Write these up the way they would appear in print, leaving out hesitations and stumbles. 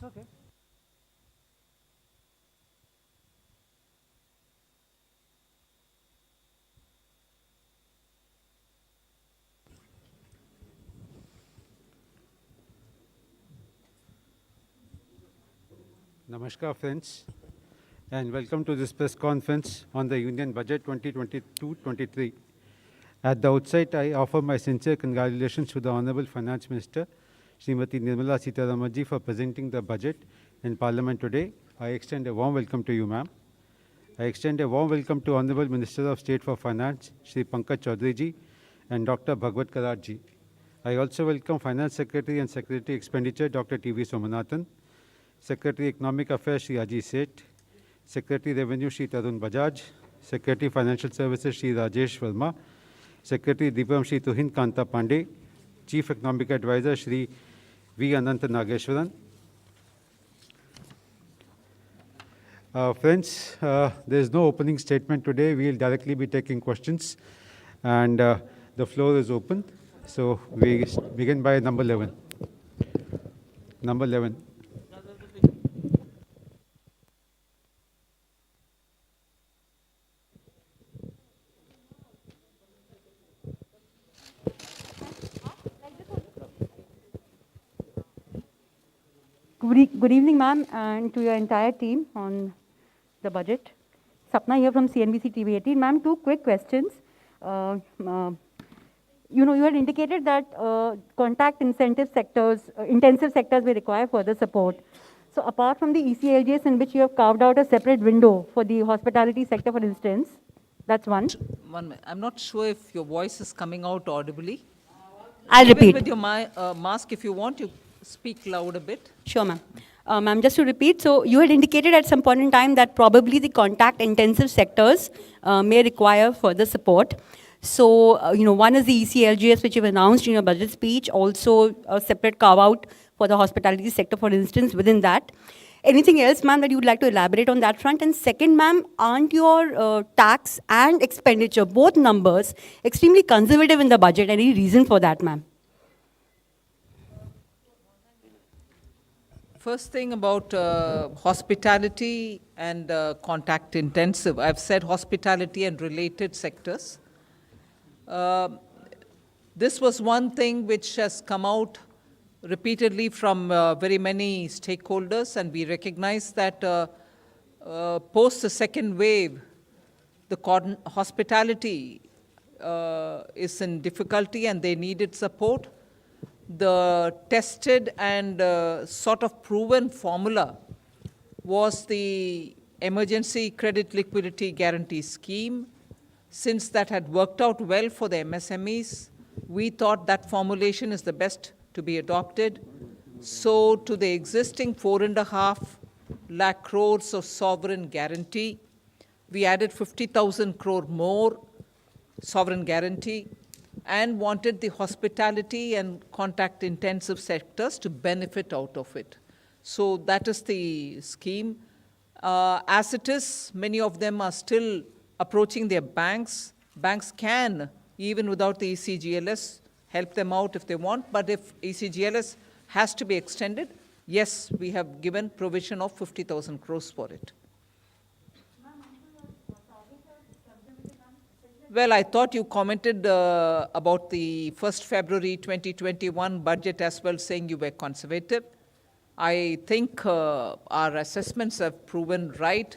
okay. Namaskar, friends, and welcome to this press conference on the Union Budget 2022-23. At the outset, I offer my sincere congratulations to the Honorable Finance Minister, Srimati Nirmala Sitharaman for presenting the budget in Parliament today. I extend a warm welcome to you, ma'am. I extend a warm welcome to Honorable Minister of State for Finance, Shri Pankaj Chaudhary and Dr. Bhagwat Karad. I also welcome Finance Secretary and Secretary Expenditure, Dr. T.V. Somanathan, Secretary Economic Affairs, Shri Aji Seth, Secretary Revenue, Shri Tarun Bajaj, Secretary Financial Services, Shri Rajesh Verma, Secretary Deepam, Shri Tuhin Kanta Pandey, Chief Economic Advisor, Shri V. Ananta Nageshwaran. Friends, there is no opening statement today. We will directly be taking questions, and the floor is open. So we begin by number 11. Number 11. Good evening, ma'am, and to your entire team on the budget. Sapna here from CNBC TV 18. Ma'am, two quick questions. You had indicated that contact intensive sectors may require further support. So apart from the ECLGS in which you have carved out a separate window for the hospitality sector, for instance, that's one. One minute. I'm not sure if your voice is coming out audibly. I'll Even repeat. with your mask, if you want, you speak loud a bit. Sure, ma'am. Ma'am, just to repeat, so you had indicated at some point in time that probably the contact-intensive sectors may require further support. So, one is the ECLGS, which you've announced in your budget speech, also a separate carve-out for the hospitality sector, for instance, within that. Anything else, ma'am, that you would like to elaborate on that front? And second, ma'am, aren't your tax and expenditure, both numbers, extremely conservative in the budget? Any reason for that, ma'am? First thing about hospitality and contact intensive. I've said hospitality and related sectors. This was one thing which has come out repeatedly from very many stakeholders, and we recognize that post the second wave, the hospitality is in difficulty and they needed support. The tested and sort of proven formula was the Emergency Credit Liquidity Guarantee Scheme. Since that had worked out well for the MSMEs, we thought that formulation is the best to be adopted. So to the existing 4.5 lakh crores of sovereign guarantee, we added 50,000 crore more sovereign guarantee, and wanted the hospitality and contact-intensive sectors to benefit out of it. So that is the scheme. As it is, many of them are still approaching their banks. Banks can, even without the ECGLS, help them out if they want. But if ECGLS has to be extended, yes, we have given provision of 50,000 crores for it. Well, I thought you commented about the 1st February 2021 budget as well, saying you were conservative. I think our assessments have proven right,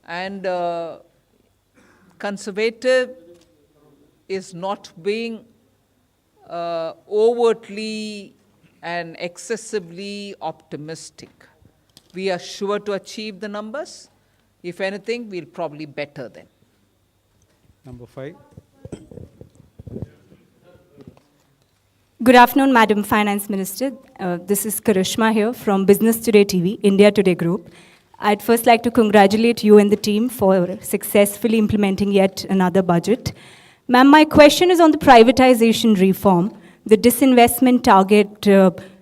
and conservative is not being overtly and excessively optimistic. We are sure to achieve the numbers. If anything, we'll probably better them. Number 5. Good afternoon, Madam Finance Minister. This is Karishma here from Business Today TV, India Today Group. I'd first like to congratulate you and the team for successfully implementing yet another budget. Ma'am, my question is on the privatization reform. The disinvestment target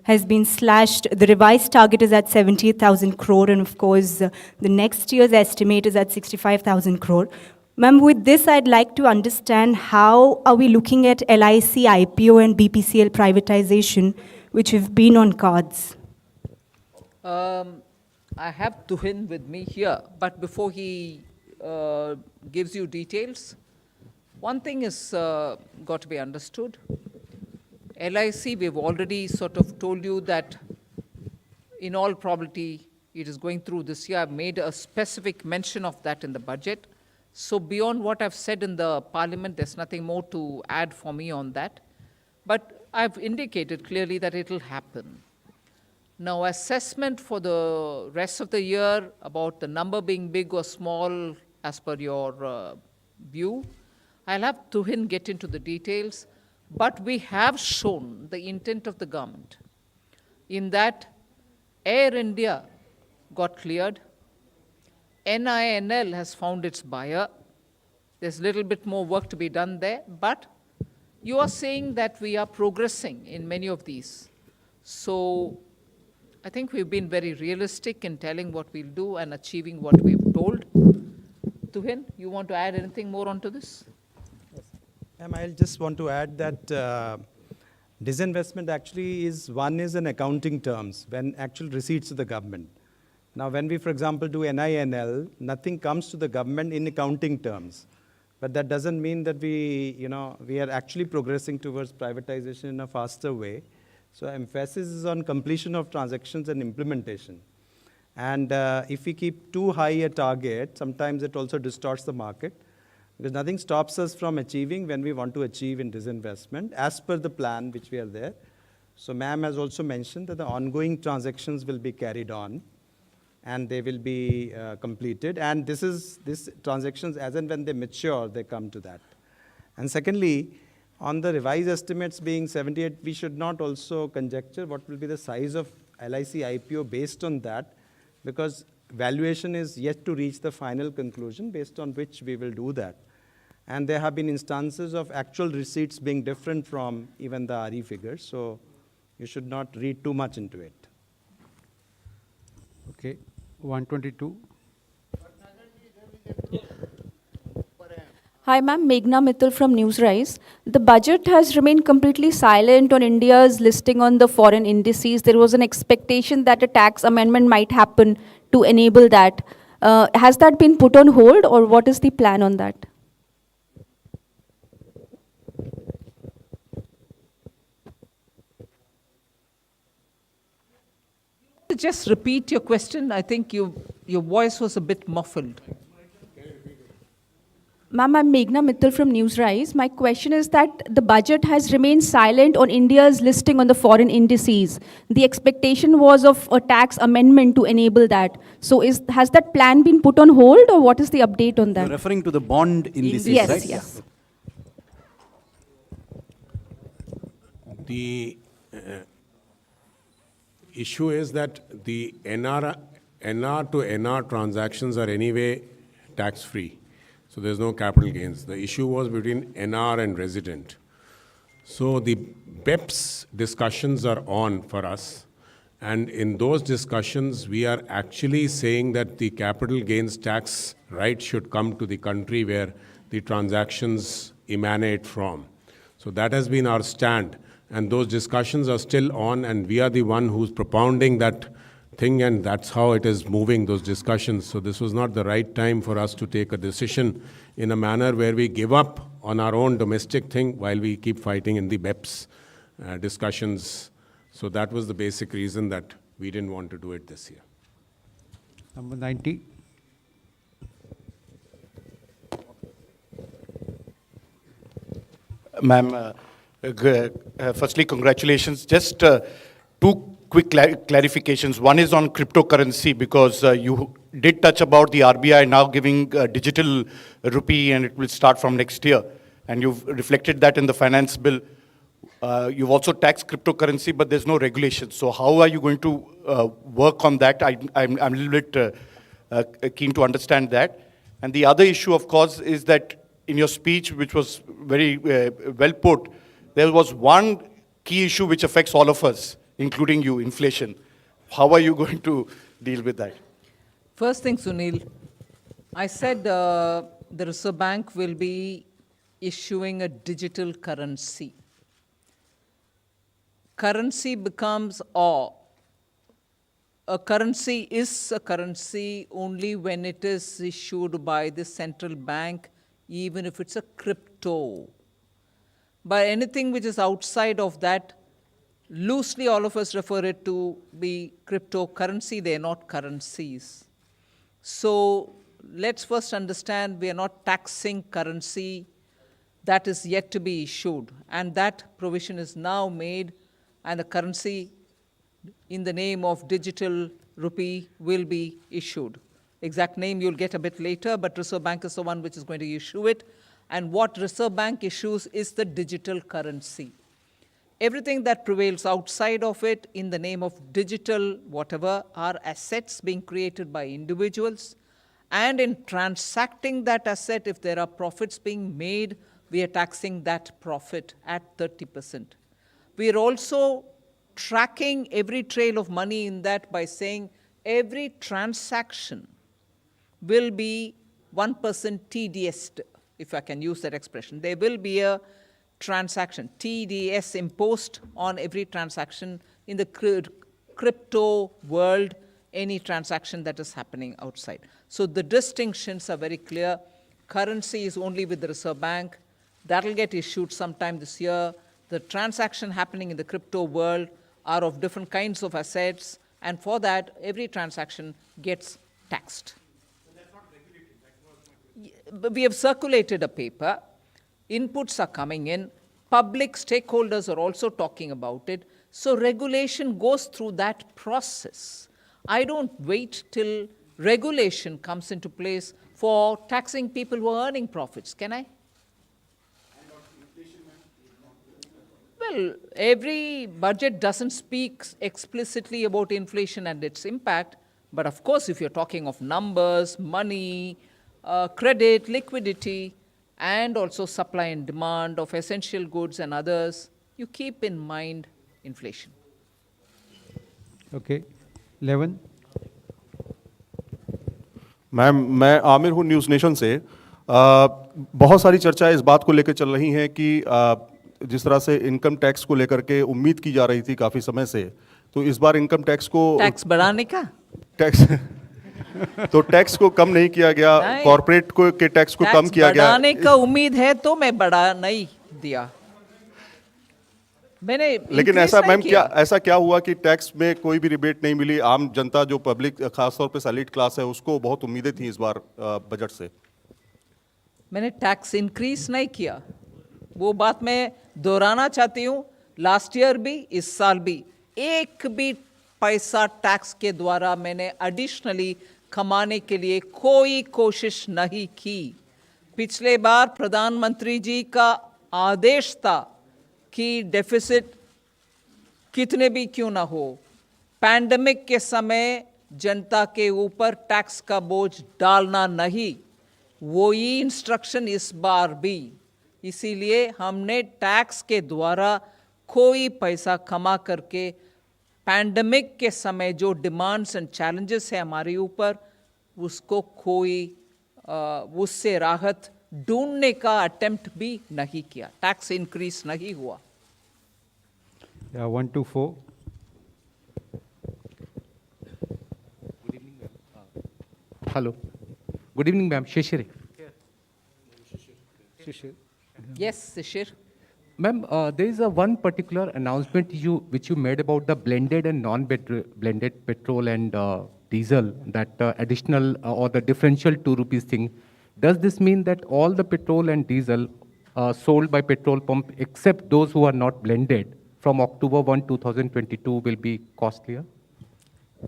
has been slashed. The revised target is at 78,000 crore, and of course, the next year's estimate is at 65,000 crore. Ma'am, with this, I'd like to understand how are we looking at LIC, IPO, and BPCL privatization, which have been on cards? I have Tuhin with me here, but before he gives you details, one thing is got to be understood. LIC, we've already sort of told you that in all probability it is going through this year. I've made a specific mention of that in the budget. So beyond what I've said in the parliament, there's nothing more to add for me on that. But I've indicated clearly that it'll happen. Now, assessment for the rest of the year about the number being big or small as per your view, I'll have Tuhin get into the details, but we have shown the intent of the government in that Air India got cleared, NINL has found its buyer. There's a little bit more work to be done there, but you are saying that we are progressing in many of these. So I think we've been very realistic in telling what we'll do and achieving what we've told. Tuhin, you want to add anything more onto this? I'll just want to add that disinvestment actually is in accounting terms, when actual receipts to the government. Now, when we, for example, do NINL, nothing comes to the government in accounting terms. But that doesn't mean that we are actually progressing towards privatization in a faster way. So emphasis is on completion of transactions and implementation. And if we keep too high a target, sometimes it also distorts the market, because nothing stops us from achieving when we want to achieve in disinvestment as per the plan which we are there. So ma'am has also mentioned that the ongoing transactions will be carried on and they will be completed. And this transactions, as and when they mature, they come to that. And secondly, on the revised estimates being 78, we should not also conjecture what will be the size of LIC IPO based on that, because valuation is yet to reach the final conclusion based on which we will do that. And there have been instances of actual receipts being different from even the RE figures, so you should not read too much into it. Okay, 122. Hi, ma'am. Meghna Mittal from Newsrise. The budget has remained completely silent on India's listing on the foreign indices. There was an expectation that a tax amendment might happen to enable that. Has that been put on hold, or what is the plan on that? Just repeat your question. I think your voice was a bit muffled. Ma'am, I'm Meghna Mittal from Newsrise. My question is that the budget has remained silent on India's listing on the foreign indices. The expectation was of a tax amendment to enable that. So has that plan been put on hold, or what is the update on that? You're referring to the bond indices, Yes, right? yes. The issue is that the NR to NR transactions are anyway tax-free. So there's no capital gains. The issue was between NR and resident. So the BEPS discussions are on for us. And in those discussions, we are actually saying that the capital gains tax right should come to the country where the transactions emanate from. So that has been our stand. And those discussions are still on, and we are the one who's propounding that thing, and that's how it is moving, those discussions. So this was not the right time for us to take a decision in a manner where we give up on our own domestic thing while we keep fighting in the BEPS discussions. So that was the basic reason that we didn't want to do it this year. Number 90. Ma'am, firstly, congratulations. Just two quick clarifications. One is on cryptocurrency, because you did touch about the RBI now giving digital rupee, and it will start from next year. And you've reflected that in the finance bill. You've also taxed cryptocurrency, but there's no regulation. So how are you going to work on that? I'm a little bit keen to understand that. And the other issue, of course, is that in your speech, which was very well put, there was one key issue which affects all of us, including you, inflation. How are you going to deal with that? First thing, Sunil, I said the Reserve Bank will be issuing a digital currency. Currency becomes a currency is a currency only when it is issued by the central bank, even if it's a crypto. But anything which is outside of that, loosely all of us refer it to be cryptocurrency, they are not currencies. So let's first understand we are not taxing currency that is yet to be issued. And that provision is now made, and the currency in the name of digital rupee will be issued. Exact name you'll get a bit later, but Reserve Bank is the one which is going to issue it. And what Reserve Bank issues is the digital currency. Everything that prevails outside of it in the name of digital whatever are assets being created by individuals. And in transacting that asset, if there are profits being made, we are taxing that profit at 30%. We are also tracking every trail of money in that by saying every transaction will be 1% TDS, if I can use that expression. There will be a transaction, TDS imposed on every transaction in the crypto world, any transaction that is happening outside. So the distinctions are very clear. Currency is only with the Reserve Bank. That'll get issued sometime this year. The transaction happening in the crypto world are of different kinds of assets, and for that, every transaction gets taxed. So that's not regulated. We have circulated a paper. Inputs are coming in. Public stakeholders are also talking about it. So regulation goes through that process. I don't wait till regulation comes into place for taxing people who are earning profits, can I? Well, every budget doesn't speak explicitly about inflation and its impact, but of course, if you're talking of numbers, money, credit, liquidity, and also supply and demand of essential goods and others, you keep in mind inflation. Okay. 11. Ma'am, मैं आमिर हूँ news nation से। बहुत सारी चर्चाएं इस बात को लेकर चल रही हैं कि जिस तरह से इनकम टैक्स को लेकर के उम्मीद की जा रही थी काफ़ी समय से, तो इस बार इनकम टैक्स को बढ़ाने का टैक्स को कम नहीं किया गया, कॉर्पोरेट को के टैक्स को कम किया गया। बढ़ाने का उम्मीद है तो मैं बढ़ा नहीं दिया मैंने। लेकिन ऐसा मैम ऐसा क्या हुआ कि टैक्स में कोई भी रिबेट नहीं मिली? आम जनता जो पब्लिक खासतौर पे सैलरीड क्लास है उसको बहुत उम्मीदें थी इस बार बजट से। मैंने टैक्स इंक्रीज नहीं किया, वो बात मैं दोहराना चाहती हूँ। लास्ट ईयर भी, इस साल भी, एक भी पैसा टैक्स के द्वारा मैंने एडिशनली कमाने के लिए कोई कोशिश नहीं की। पिछले बार प्रधानमंत्री जी का आदेश था कि डेफिसिट कितने भी क्यों ना हो, पैंडेमिक के समय जनता के ऊपर टैक्स का बोझ डालना नहीं, वही इंस्ट्रक्शन इस बार भी। इसीलिए हमने टैक्स के द्वारा कोई पैसा कमा करके पैंडेमिक के समय जो डिमांड्स एंड चैलेंजेस है हमारे ऊपर, उसको कोई उससे राहत ढूंढने का अटेम्प्ट भी नहीं किया। टैक्स इंक्रीज नहीं हुआ। 1 to 4. Hello. Good evening, ma'am. Shishir. Shishir. Yes, Shishir. Ma'am, there is a one particular announcement which you made about the blended and non-blended petrol and diesel, that additional or the differential 2 rupees thing. Does this mean that all the petrol and diesel sold by petrol pump, except those who are not blended, from October 1, 2022 will be costlier?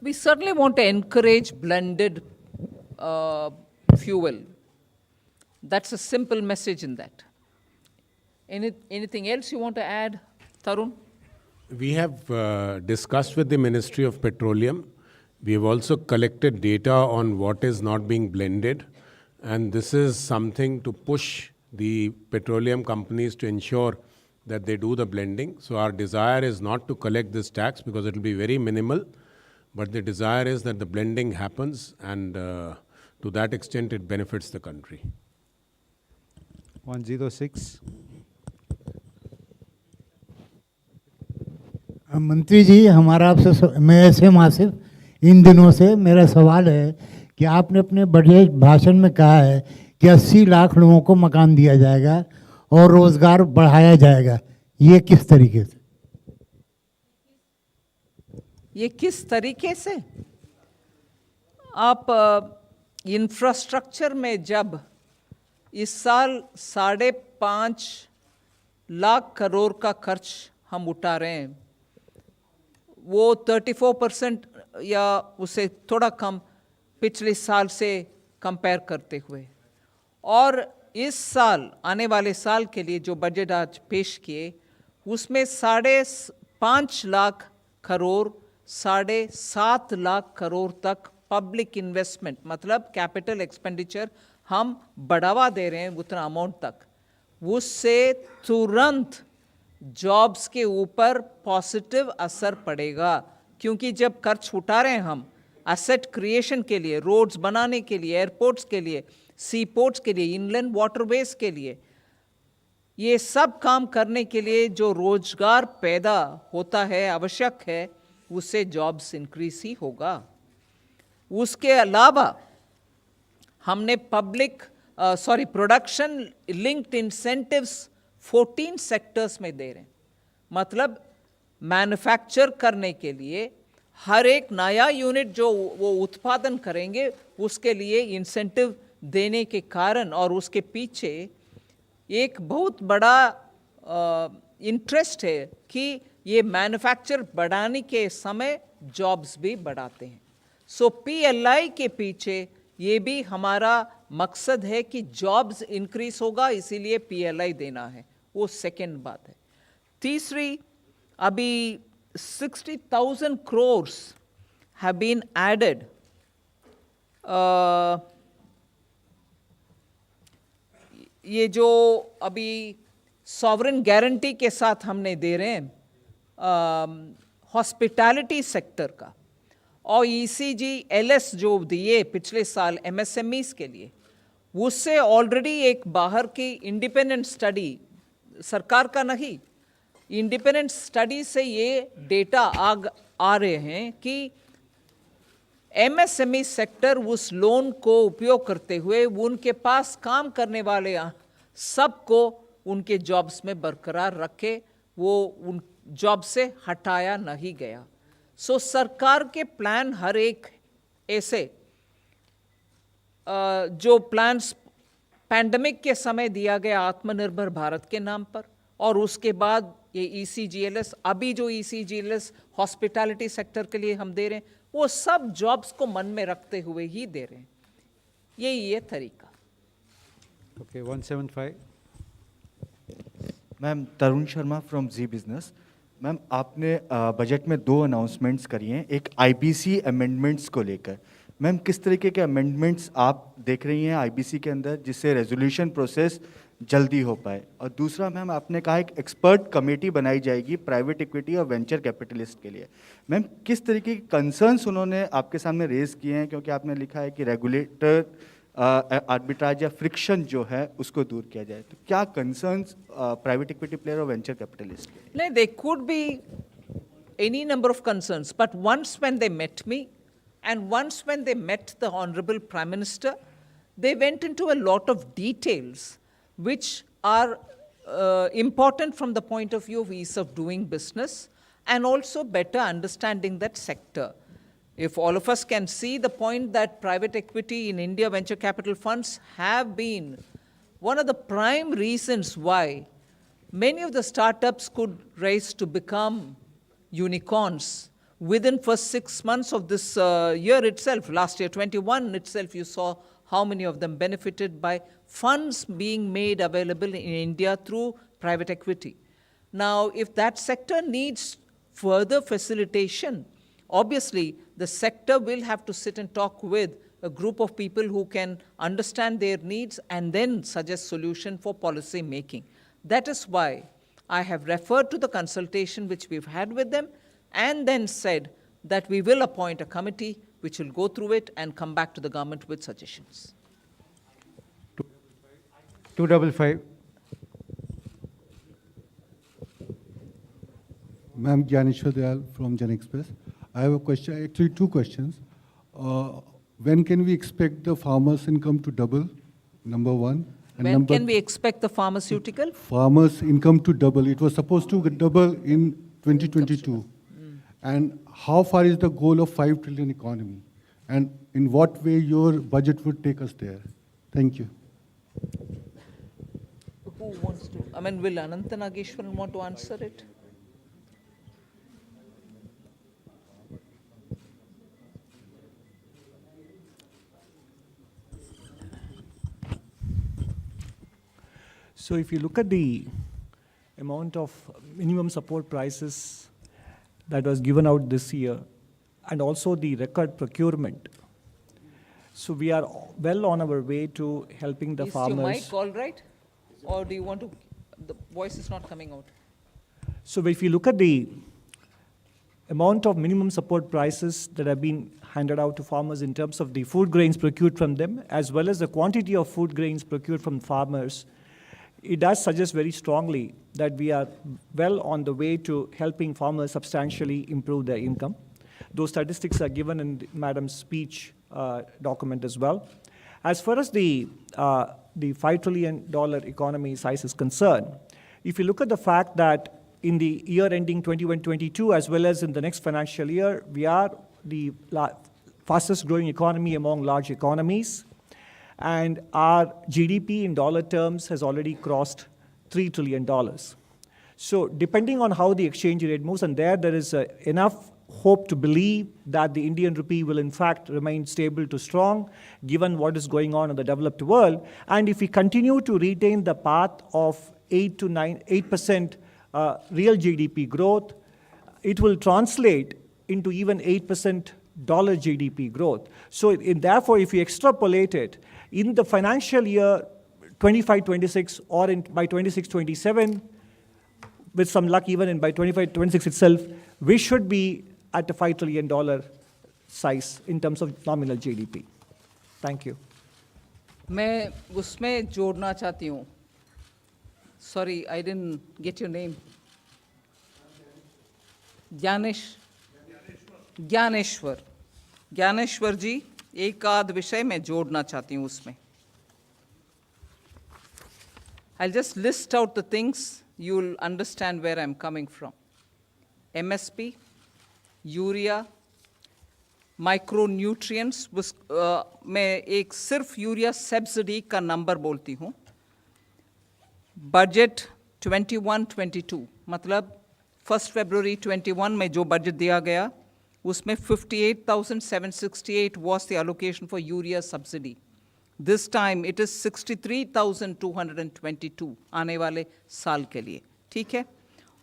We certainly want to encourage blended fuel. That's a simple message in that. Anything else you want to add, Tarun? We have discussed with the Ministry of Petroleum. We have also collected data on what is not being blended. And this is something to push the petroleum companies to ensure that they do the blending. So our desire is not to collect this tax because it will be very minimal. But the desire is that the blending happens, and to that extent it benefits the country. 106. मंत्री जी, हमारा आपसे मैं ऐसे आसिफ, इन दिनों से मेरा सवाल है कि आपने अपने बजट भाषण में कहा है कि 80 लाख लोगों को मकान दिया जाएगा और रोजगार बढ़ाया जाएगा, ये किस तरीके से? ये किस तरीके से? आप इंफ्रास्ट्रक्चर में जब इस साल 5.5 लाख करोड़ का खर्च हम उठा रहे हैं, वो 34% या उससे थोड़ा कम पिछले साल से कंपेयर करते हुए, और इस साल आने वाले साल के लिए जो बजट आज पेश किए उसमें 5.5 लाख करोड़ 7.5 लाख करोड़ तक पब्लिक इन्वेस्टमेंट, मतलब कैपिटल एक्सपेंडिचर हम बढ़ावा दे रहे हैं उतना अमाउंट तक। उससे तुरंत जॉब्स के ऊपर पॉजिटिव असर पड़ेगा, क्योंकि जब खर्च उठा रहे हैं हम एसेट क्रिएशन के लिए, रोड्स बनाने के लिए, एयरपोर्ट्स के लिए, सी पोर्ट्स के लिए, इनलैंड वाटरवेज के लिए, ये सब काम करने के लिए जो रोजगार पैदा होता है, आवश्यक है, उससे जॉब्स इंक्रीज ही होगा। उसके अलावा हमने प्रोडक्शन लिंक्ड इंसेंटिव्स 14 सेक्टर्स में दे रहे हैं। मतलब मैन्युफैक्चर करने के लिए हर एक नया यूनिट जो वो उत्पादन करेंगे उसके लिए इंसेंटिव देने के कारण, और उसके पीछे एक बहुत बड़ा इंटरेस्ट है कि ये मैन्युफैक्चर बढ़ाने के समय जॉब्स भी बढ़ाते हैं। सो PLI के पीछे ये भी हमारा मकसद है कि जॉब्स इंक्रीज होगा, इसीलिए PLI देना है, वो सेकेंड बात है। तीसरी, अभी 60,000 crores have been added ये जो अभी सॉवरेन गारंटी के साथ हमने दे रहे हैं हॉस्पिटैलिटी सेक्टर का, और ECGLS जो दिए पिछले साल MSMEs के लिए, उससे ऑलरेडी एक बाहर की इंडिपेंडेंट स्टडी, सरकार का नहीं, इंडिपेंडेंट स्टडी से ये डेटा आ रहे हैं कि MSME सेक्टर उस लोन को उपयोग करते हुए उनके पास काम करने वाले सबको उनके जॉब्स में बरकरार रखे, वो उन जॉब से हटाया नहीं गया। सो सरकार के प्लान हर एक ऐसे जो प्लान्स पैंडेमिक के समय दिया गया आत्मनिर्भर भारत के नाम पर, और उसके बाद ये ECGLS, अभी जो ECGLS हॉस्पिटैलिटी सेक्टर के लिए हम दे रहे हैं, वो सब जॉब्स को मन में रखते हुए ही दे रहे हैं। ये तरीका। Okay, 175. Ma'am, Tarun Sharma from Zee business. Ma'am, आपने बजट में 2 अनाउंसमेंट्स करी हैं, एक IBC अमेंडमेंट्स को लेकर। मैम, किस तरीके के अमेंडमेंट्स आप देख रही हैं IBC के अंदर जिससे रेजोल्यूशन प्रोसेस जल्दी हो पाए? और दूसरा मैम, आपने कहा एक एक्सपर्ट कमेटी बनाई जाएगी प्राइवेट इक्विटी और वेंचर कैपिटलिस्ट के लिए। मैम, किस तरीके के कंसर्न्स उन्होंने आपके सामने रेज किए हैं? क्योंकि आपने लिखा है कि रेगुलेटर आर्बिट्राज या फ्रिक्शन जो है उसको दूर किया जाए, तो क्या कंसर्न्स प्राइवेट इक्विटी प्लेयर और वेंचर कैपिटलिस्ट के? No, there could be any number of concerns, but once when they met me and once when they met the Honorable Prime Minister, they went into a lot of details which are important from the point of view of ease of doing business and also better understanding that sector. If all of us can see the point that private equity in India venture capital funds have been one of the prime reasons why many of the startups could rise to become unicorns within first 6 months of this year itself. Last year, 21 itself, you saw how many of them benefited by funds being made available in India through private equity. Now, if that sector needs further facilitation, obviously the sector will have to sit and talk with a group of people who can understand their needs and then suggest solution for policy making. That is why I have referred to the consultation which we've had with them and then said that we will appoint a committee which will go through it and come back to the government with suggestions. 255. Ma'am, Gyaneshwar Dayal from Jan Express. I have a question, actually two questions. When can we expect the farmers' income to double? Number one. And When can we expect the pharmaceutical? Farmers' income to double. It was supposed to double in 2022. And how far is the goal of 5 trillion economy? And in what way your budget would take us there? Thank you. Who wants to? I mean, will Ananta Nageshwaran want to answer it? So if you look at the amount of minimum support prices that was given out this year, and also the record procurement, so we are well on our way to helping the Is farmers. your mic all right? Or do you want to, the voice is not coming out. So if you look at the amount of minimum support prices that have been handed out to farmers in terms of the food grains procured from them, as well as the quantity of food grains procured from farmers, it does suggest very strongly that we are well on the way to helping farmers substantially improve their income. Those statistics are given in Madam's speech document as well. As far as the $5 trillion economy size is concerned, if you look at the fact that in the year ending 21-22, as well as in the next financial year, we are the fastest growing economy among large economies. And our GDP in dollar terms has already crossed $3 trillion. So depending on how the exchange rate moves, and there is enough hope to believe that the Indian rupee will in fact remain stable to strong, given what is going on in the developed world. And if we continue to retain the path of 8% real GDP growth, it will translate into even 8% dollar GDP growth. So therefore, if you extrapolate it, in the financial year 25-26 or by 26-27, with some luck even by 25-26 itself, we should be at a $5 trillion size in terms of nominal GDP. Thank you. मैं उसमें जोड़ना चाहती हूँ. Sorry, I didn't get your name. Dnyaneshwar जी, एक आध विषय मैं जोड़ना चाहती हूँ उसमें. I'll just list out the things, you'll understand where I'm coming from. MSP, urea, micronutrients, मैं एक सिर्फ यूरिया सब्सिडी का नंबर बोलती हूँ. बजट 21-22, मतलब 1 फरवरी 21 में जो बजट दिया गया, उसमें 58,768 was the allocation for urea subsidy. This time it is 63,222 आने वाले साल के लिए, ठीक है?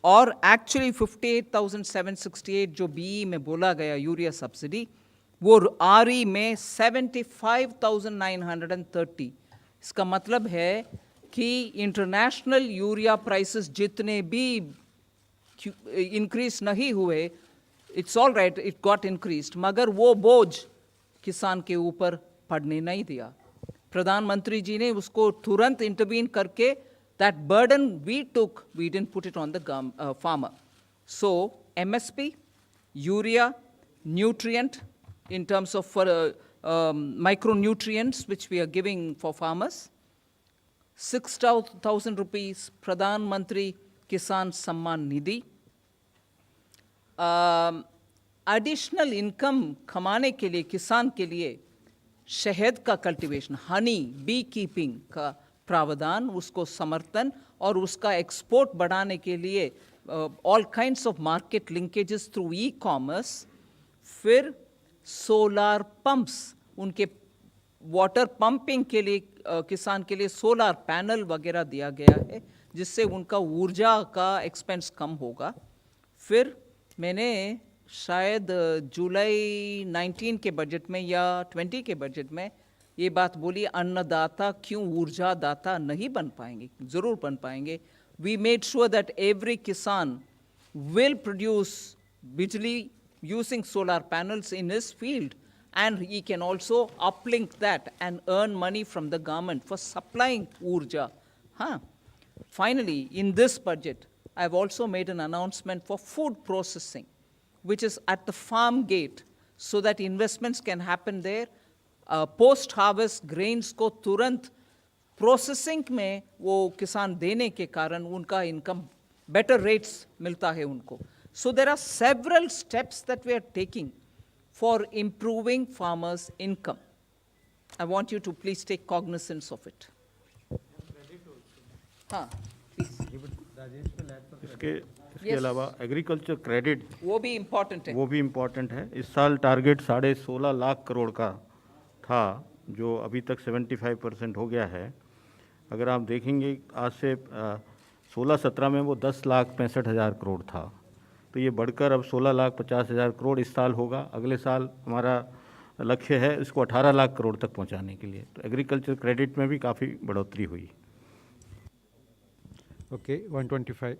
और एक्चुअली 58,768 जो बीई में बोला गया यूरिया सब्सिडी, वो आरई में 75,930. इसका मतलब है कि इंटरनेशनल यूरिया प्राइसेस जितने भी इंक्रीज नहीं हुए, it's all right, it got increased, मगर वो बोझ किसान के ऊपर पड़ने नहीं दिया. प्रधानमंत्री जी ने उसको तुरंत इंटरवीन करके that burden we took, we didn't put it on the farmer. So MSP, urea, nutrient in terms of micronutrients which we are giving for farmers, 6,000 rupees Pradhan Mantri Kisan Samman Nidhi. Additional income कमाने के लिए किसान के लिए शहद का cultivation, Honey, B keeping का प्रावधान, उसको समर्थन और उसका एक्सपोर्ट बढ़ाने के लिए all kinds of market linkages through e commerce. फिर सोलार पंप्स, उनके वाटर पंपिंग के लिए किसान के लिए सोलार पैनल वगैरह दिया गया है, जिससे उनका ऊर्जा का एक्सपेंस कम होगा. फिर मैंने शायद जुलाई 19 के बजट में या 20 के बजट में ये बात बोली, अन्नदाता क्यों ऊर्जा दाता नहीं बन पाएंगे? ज़रूर बन पाएंगे. We made sure that every kisan will produce bijli using solar panels in his field, and he can also uplink that and earn money from the government for supplying urja. Finally, in this budget, I've also made an announcement for food processing. which is at the farm gate, so that investments can happen there. Post-harvest grains को तुरंत processing में वो किसान देने के कारण उनका income better rates मिलता है उनको. So there are several steps that we are taking for improving farmers' income. I want you to please take cognizance of it. हाँ, इसके अलावा एग्रीकल्चर क्रेडिट वो भी इम्पोर्टेंट है. वो भी इम्पोर्टेंट है. इस साल टारगेट 16.5 लाख करोड़ का था, जो अभी तक 75% हो गया है. अगर आप देखेंगे आज से 16-17 में वो 10,65,000 करोड़ था, तो ये बढ़कर अब 16,50,000 करोड़ इस साल होगा. अगले साल हमारा लक्ष्य है इसको 18 लाख करोड़ तक पहुंचाने के लिए. तो एग्रीकल्चर क्रेडिट में भी काफ़ी बढ़ोतरी हुई. Okay, 125.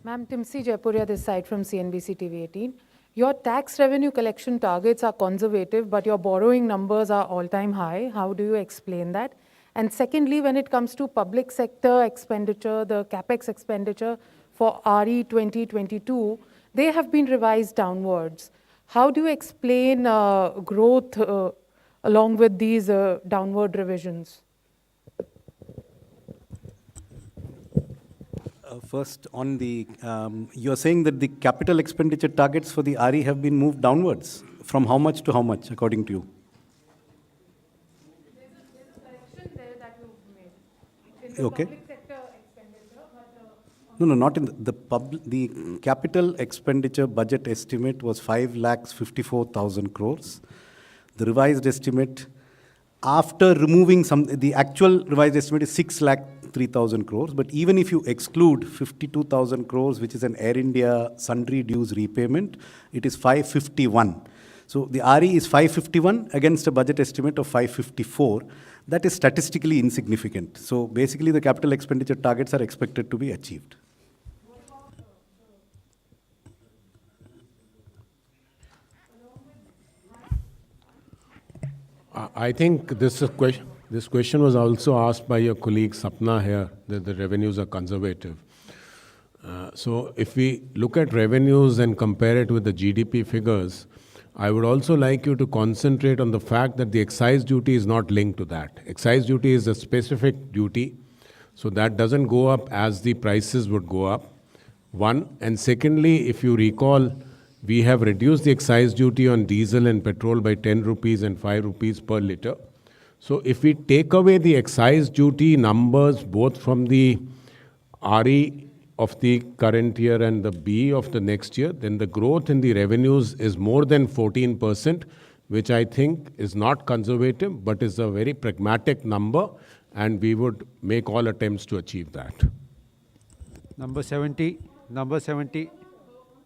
Ma'am, Timsi Jaipuria this side from CNBC TV 18. Your tax revenue collection targets are conservative, but your borrowing numbers are all-time high. How do you explain that? And secondly, when it comes to public sector expenditure, the capex expenditure for RE 2022, they have been revised downwards. How do you explain growth along with these downward revisions? First, on the, you're saying that the capital expenditure targets for the RE have been moved downwards. From how much to how much, according to you? There's a correction there that you've made. In the Okay. public sector expenditure, but No, not in the capital expenditure budget estimate was 5,54,000 crores. The revised estimate, after removing the actual revised estimate is 6,03,000 crores. But even if you exclude 52,000 crores, which is an Air India sundry dues repayment, it is 551. So the RE is 551 against a budget estimate of 554. That is statistically insignificant. So basically the capital expenditure targets are expected to be achieved. I think this question was also asked by your colleague Sapna here, that the revenues are conservative. So if we look at revenues and compare it with the GDP figures, I would also like you to concentrate on the fact that the excise duty is not linked to that. Excise duty is a specific duty, so that doesn't go up as the prices would go up. One, and secondly, if you recall, we have reduced the excise duty on diesel and petrol by 10 rupees and 5 rupees per litre. So if we take away the excise duty numbers both from the RE of the current year and the B of the next year, then the growth in the revenues is more than 14%, which I think is not conservative, but is a very pragmatic number, and we would make all attempts to achieve that. Number 70, number 70,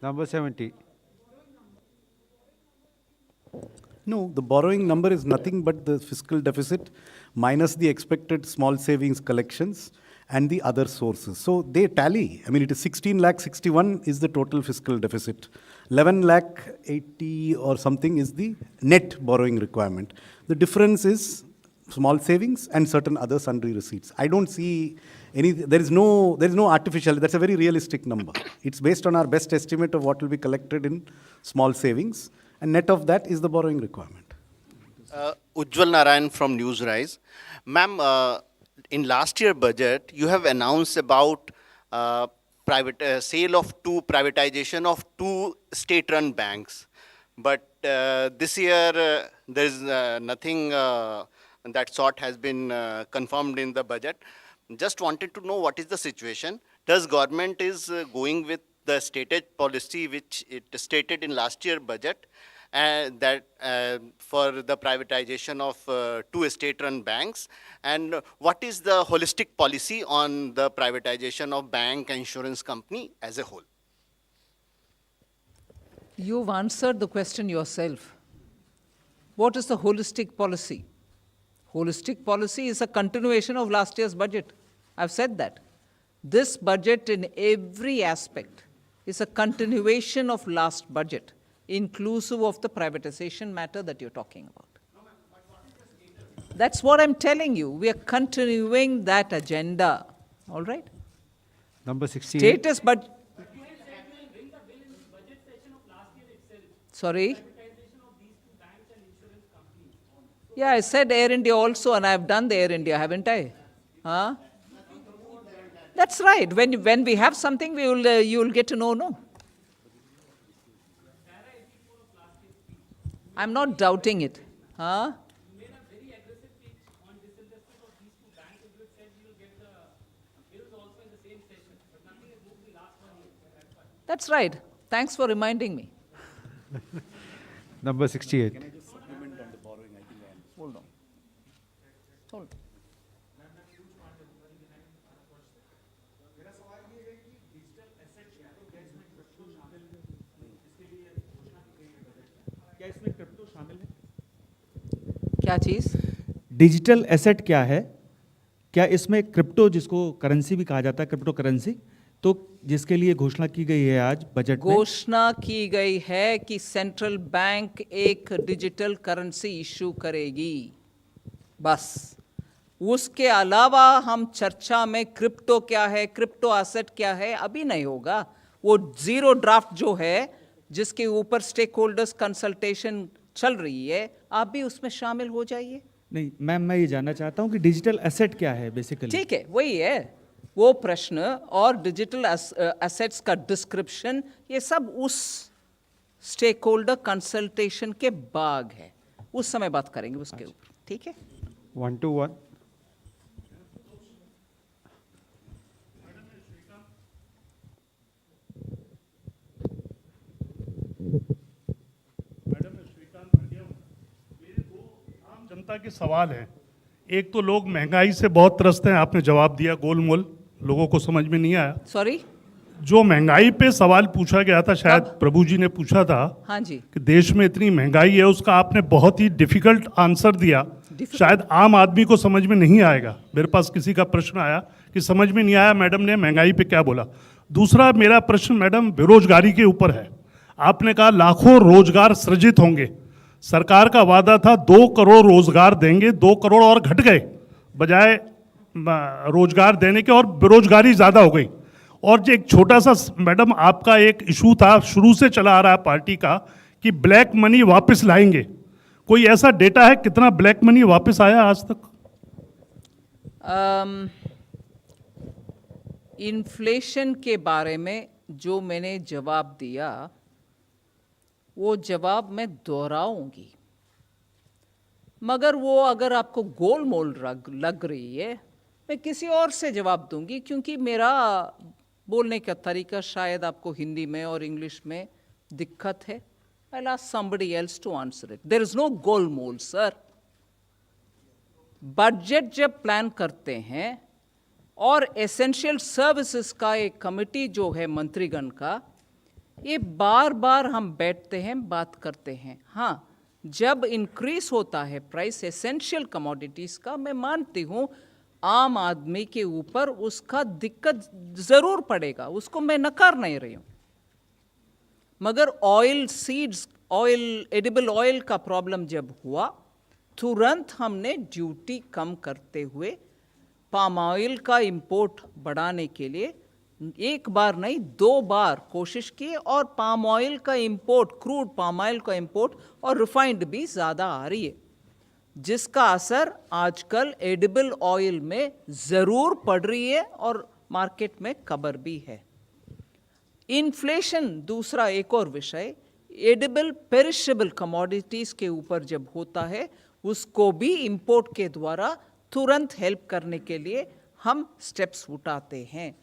number 70. No, the borrowing number is nothing but the fiscal deficit minus the expected small savings collections and the other sources. So they tally. I mean, it is 16,61,000 is the total fiscal deficit. 11,80,000 or something is the net borrowing requirement. The difference is small savings and certain other sundry receipts. I don't see any, there is no artificial, that's a very realistic number. It's based on our best estimate of what will be collected in small savings, and net of that is the borrowing requirement. Ujjwal Narayan from Newsrise. Ma'am, in last year budget, you have announced about privatization of two state-run banks. But this year, there is nothing that sort has been confirmed in the budget. Just wanted to know what is the situation. Does government is going with the stated policy which it stated in last year budget, that for the privatization of two state-run banks, and what is the holistic policy on the privatization of bank insurance company as a whole? You've answered the question yourself. What is the holistic policy? Holistic policy is a continuation of last year's budget. I've said that. This budget in every aspect is a continuation of last budget, inclusive of the privatization matter that you're talking about. That's what I'm telling you. We are continuing that agenda. All right? Number 68. Status budget. Sorry? Yeah, I said Air India also, and I have done the Air India, haven't I? Huh? That's right. When we have something, you will get to know, no? I'm not doubting it. Huh? That's right. Thanks for reminding me. Number 68. Can I just supplement on the borrowing? I think hold on. Hold on. क्या इसमें crypto शामिल है? क्या चीज? Digital asset क्या है? क्या इसमें क्रिप्टो, जिसको करेंसी भी कहा जाता है, क्रिप्टो करेंसी, तो जिसके लिए घोषणा की गई है आज बजट में? घोषणा की गई है कि सेंट्रल बैंक एक डिजिटल करेंसी इशू करेगी, बस। उसके अलावा हम चर्चा में क्रिप्टो क्या है, क्रिप्टो एसेट क्या है, अभी नहीं होगा। वो जीरो ड्राफ्ट जो है, जिसके ऊपर स्टेक होल्डर्स कंसल्टेशन चल रही है, आप भी उसमें शामिल हो जाइए। नहीं मैम, मैं ये जानना चाहता हूँ कि डिजिटल एसेट क्या है बेसिकली। ठीक है, वही है वो प्रश्न, और डिजिटल एसेट्स का डिस्क्रिप्शन, ये सब उस स्टेक होल्डर कंसल्टेशन के बाद है, उस समय बात करेंगे उसके ऊपर। ठीक है, 1 to 1. जनता के सवाल है। एक तो लोग महंगाई से बहुत त्रस्त हैं, आपने जवाब दिया गोलमोल, लोगों को समझ में नहीं आया। सॉरी, जो महंगाई पे सवाल पूछा गया था, शायद प्रभु जी ने पूछा था, हाँ जी, कि देश में इतनी महंगाई है, उसका आपने बहुत ही डिफिकल्ट आंसर दिया। शायद आम आदमी को समझ में नहीं आएगा। मेरे पास किसी का प्रश्न आया कि समझ में नहीं आया मैडम ने महंगाई पे क्या बोला। दूसरा मेरा प्रश्न मैडम बेरोजगारी के ऊपर है। आपने कहा लाखों रोजगार सृजित होंगे। सरकार का वादा था 2 करोड़ रोजगार देंगे, 2 करोड़ और घट गए बजाय रोजगार देने के, और बेरोजगारी ज़्यादा हो गई। और जो एक छोटा सा मैडम आपका एक इशू था, शुरू से चला आ रहा है पार्टी का, कि ब्लैक मनी वापस लाएंगे। कोई ऐसा डेटा है कितना ब्लैक मनी वापस आया आज तक? इन्फ्लेशन के बारे में जो मैंने जवाब दिया, वो जवाब मैं दोहराऊंगी, मगर वो अगर आपको गोलमोल लग रही है, मैं किसी और से जवाब दूंगी, क्योंकि मेरा बोलने का तरीका शायद आपको हिंदी में और इंग्लिश में दिक्कत है। I'll ask somebody else to answer it. There is no गोलमोल सर। बजट जब प्लान करते हैं और एसेंशियल सर्विसेज का एक कमिटी जो है मंत्रीगण का, ये बार बार हम बैठते हैं, बात करते हैं। हाँ, जब इंक्रीज होता है प्राइस एसेंशियल कमोडिटीज का, मैं मानती हूँ आम आदमी के ऊपर उसका दिक्कत जरूर पड़ेगा, उसको मैं नकार नहीं रही हूँ। मगर oil seeds, oil, edible oil का प्रॉब्लम जब हुआ, तुरंत हमने ड्यूटी कम करते हुए पाम ऑयल का इंपोर्ट बढ़ाने के लिए एक बार नहीं 2 बार कोशिश की, और पाम ऑयल का इंपोर्ट, क्रूड पाम ऑयल का इंपोर्ट और रिफाइंड भी ज़्यादा आ रही है, जिसका असर आजकल एडिबल ऑयल में ज़रूर पड़ रही है और मार्केट में खबर भी है। इन्फ्लेशन दूसरा एक और विषय, एडिबल पेरिशेबल कमोडिटीज़ के ऊपर जब होता है, उसको भी इंपोर्ट के द्वारा तुरंत हेल्प करने के लिए हम स्टेप्स उठाते हैं।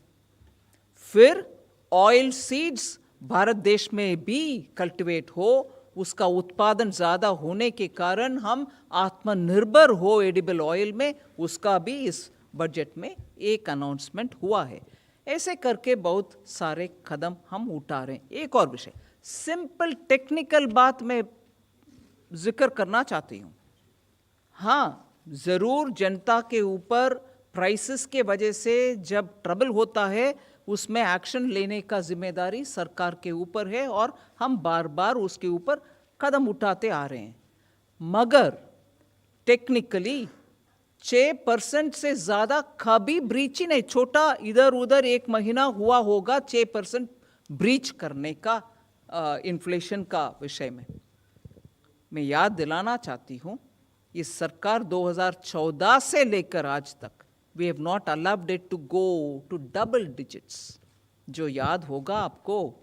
फिर ऑयल सीड्स भारत देश में भी कल्टीवेट हो, उसका उत्पादन ज़्यादा होने के कारण हम आत्मनिर्भर हो एडिबल ऑयल में, उसका भी इस बजट में एक अनाउंसमेंट हुआ है। ऐसे करके बहुत सारे कदम हम उठा रहे हैं। एक और विषय, सिंपल टेक्निकल बात मैं जिक्र करना चाहती हूँ। हाँ, ज़रूर जनता के ऊपर प्राइसेस के वजह से जब ट्रबल होता है, उसमें एक्शन लेने का जिम्मेदारी सरकार के ऊपर है, और हम बार बार उसके ऊपर कदम उठाते आ रहे हैं। मगर टेक्निकली 6% से ज़्यादा कभी ब्रीच ही नहीं, छोटा इधर उधर एक महीना हुआ होगा 6% ब्रीच करने का, इन्फ्लेशन का विषय में मैं याद दिलाना चाहती हूँ, ये सरकार 2014 से लेकर आज तक we have not allowed it to go to double digits. जो याद होगा आपको,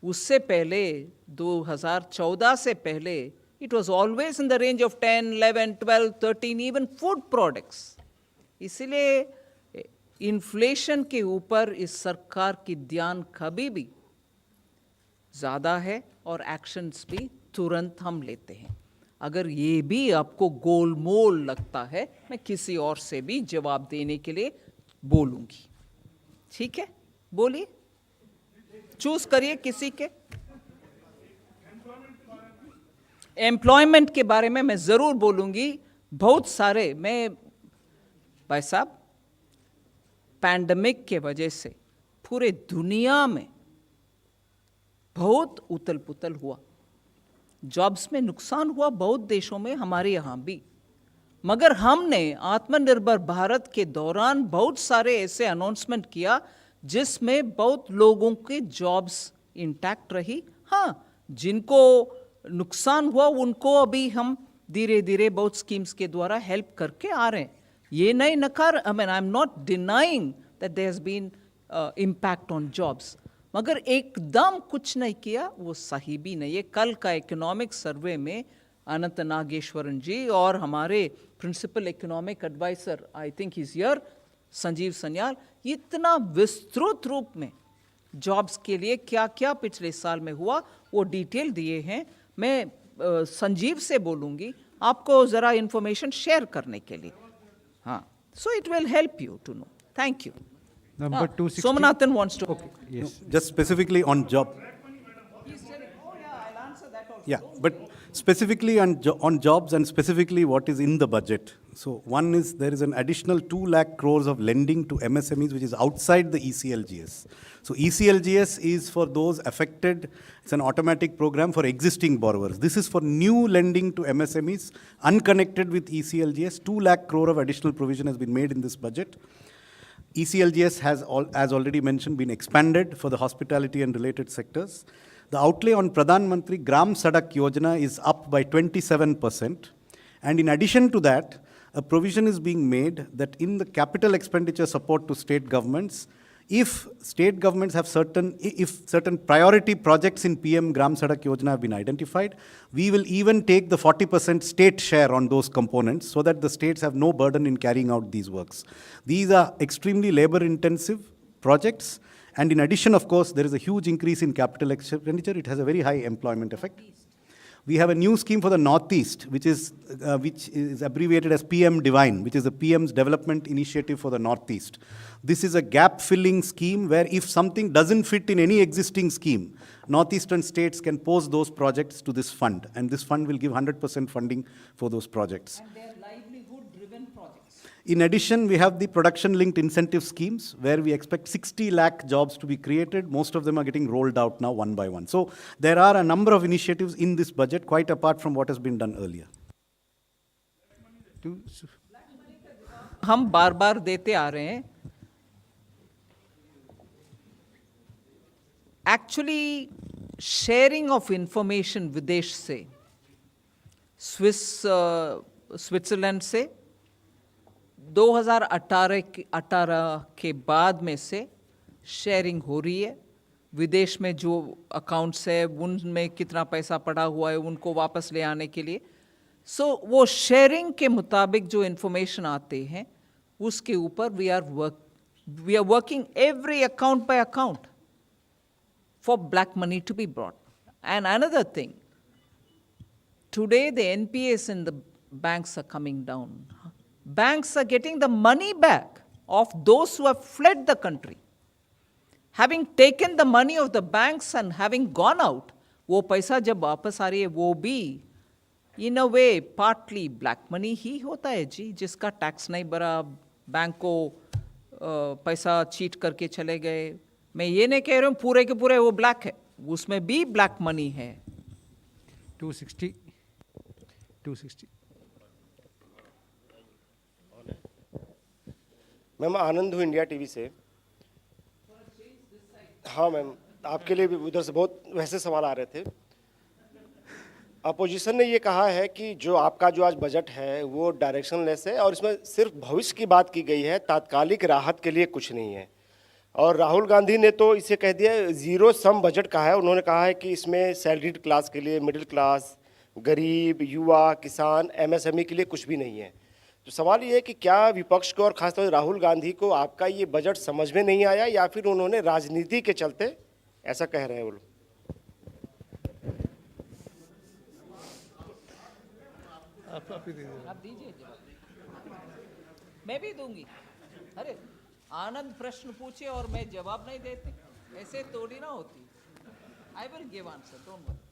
उससे पहले 2014 से पहले it was always in the range of 10, 11, 12, 13, even food products. इसलिए इन्फ्लेशन के ऊपर इस सरकार की ध्यान कभी भी ज़्यादा है और एक्शंस भी तुरंत हम लेते हैं। अगर ये भी आपको गोलमोल लगता है, मैं किसी और से भी जवाब देने के लिए बोलूँगी। ठीक है, बोलिए, चूज करिए किसी के। एम्प्लॉयमेंट के बारे में मैं ज़रूर बोलूँगी। बहुत सारे, मैं भाई साहब, पैंडमिक के वजह से पूरे दुनिया में बहुत उथल पुथल हुआ, जॉब्स में नुकसान हुआ बहुत देशों में, हमारे यहाँ भी। मगर हमने आत्मनिर्भर भारत के दौरान बहुत सारे ऐसे अनाउंसमेंट किया जिसमें बहुत लोगों के जॉब्स इंटैक्ट रही। हाँ, जिनको नुकसान हुआ उनको अभी हम धीरे धीरे बहुत स्कीम्स के द्वारा हेल्प करके आ रहे हैं। ये नहीं नकार, I mean I am not denying that there has been impact on jobs, मगर एकदम कुछ नहीं किया वो सही भी नहीं है। कल का इकोनॉमिक सर्वे में अनंत नागेश्वरन जी और हमारे principal economic adviser, I think is here, Sanjeev Sanyal, इतना विस्तृत रूप में जॉब्स के लिए क्या क्या पिछले साल में हुआ वो डिटेल दिए हैं। मैं संजीव से बोलूँगी आपको ज़रा इन्फॉर्मेशन शेयर करने के लिए। हाँ, so it will help you to know. Thank you. Number 260. Somanathan wants to. Okay, yes. No, just specifically on job. Yeah, but specifically on jobs and specifically what is in the budget. So one is there is an additional 2 lakh crores of lending to MSMEs which is outside the ECLGS. So ECLGS is for those affected. It's an automatic program for existing borrowers. This is for new lending to MSMEs unconnected with ECLGS. 2 lakh crore of additional provision has been made in this budget. ECLGS has, as already mentioned, been expanded for the hospitality and related sectors. The outlay on Pradhan Mantri Gram Sadak Yojana is up by 27%. And in addition to that, a provision is being made that in the capital expenditure support to state governments, if state governments have certain priority projects in PM Gram Sadak Yojana have been identified, we will even take the 40% state share on those components so that the states have no burden in carrying out these works. These are extremely labor-intensive projects, and in addition, of course, there is a huge increase in capital expenditure. It has a very high employment effect. We have a new scheme for the Northeast, which is abbreviated as PM Divine, which is the PM's development initiative for the Northeast. This is a gap-filling scheme where if something doesn't fit in any existing scheme, Northeastern states can pose those projects to this fund, and this fund will give 100% funding for those projects. And they're livelihood-driven projects. In addition, we have the production-linked incentive schemes where we expect 60 lakh jobs to be created. Most of them are getting rolled out now one by one. So there are a number of initiatives in this budget, quite apart from what has been done earlier. हम बार बार देते आ रहे हैं। Actually, sharing of information विदेश से, Switzerland से 2018 के बाद में से शेयरिंग हो रही है। विदेश में जो अकाउंट्स है उनमें कितना पैसा पड़ा हुआ है उनको वापस ले आने के लिए। सो वो शेयरिंग के मुताबिक जो इन्फॉर्मेशन आते हैं उसके ऊपर we are working every account by account for black money to be brought. And another thing, today the NPAs in the banks are coming down. Banks are getting the money back of those who have fled the country. Having taken the money of the banks and having gone out, वो पैसा जब वापस आ रही है वो भी in a way partly black money ही होता है जी, जिसका टैक्स नहीं भरा, बैंक को पैसा चीट करके चले गए। मैं ये नहीं कह रहा हूँ पूरे के पूरे वो ब्लैक है, उसमें भी ब्लैक मनी है। 260. मैम आनंद हूँ इंडिया टीवी से। हाँ मैम, आपके लिए भी उधर से बहुत वैसे सवाल आ रहे थे। अपोजिशन ने ये कहा है कि जो आपका जो आज बजट है वो डायरेक्शनलेस है और इसमें सिर्फ भविष्य की बात की गई है, तात्कालिक राहत के लिए कुछ नहीं है। और राहुल गांधी ने तो इसे कह दिया जीरो सम बजट कहा है। उन्होंने कहा है कि इसमें सैलरीड क्लास के लिए, मिडिल क्लास, गरीब, युवा, किसान, एमएसएमई के लिए कुछ भी नहीं है। तो सवाल ये है कि क्या विपक्ष को और खासतौर से राहुल गांधी को आपका ये बजट समझ में नहीं आया या फिर उन्होंने राजनीति के चलते ऐसा कह रहे हैं वो लोग? आप दीजिए जवाब। मैं भी दूंगी। अरे आनंद प्रश्न पूछे और मैं जवाब नहीं देती, ऐसे थोड़ी ना होती। I will give answer, don't worry.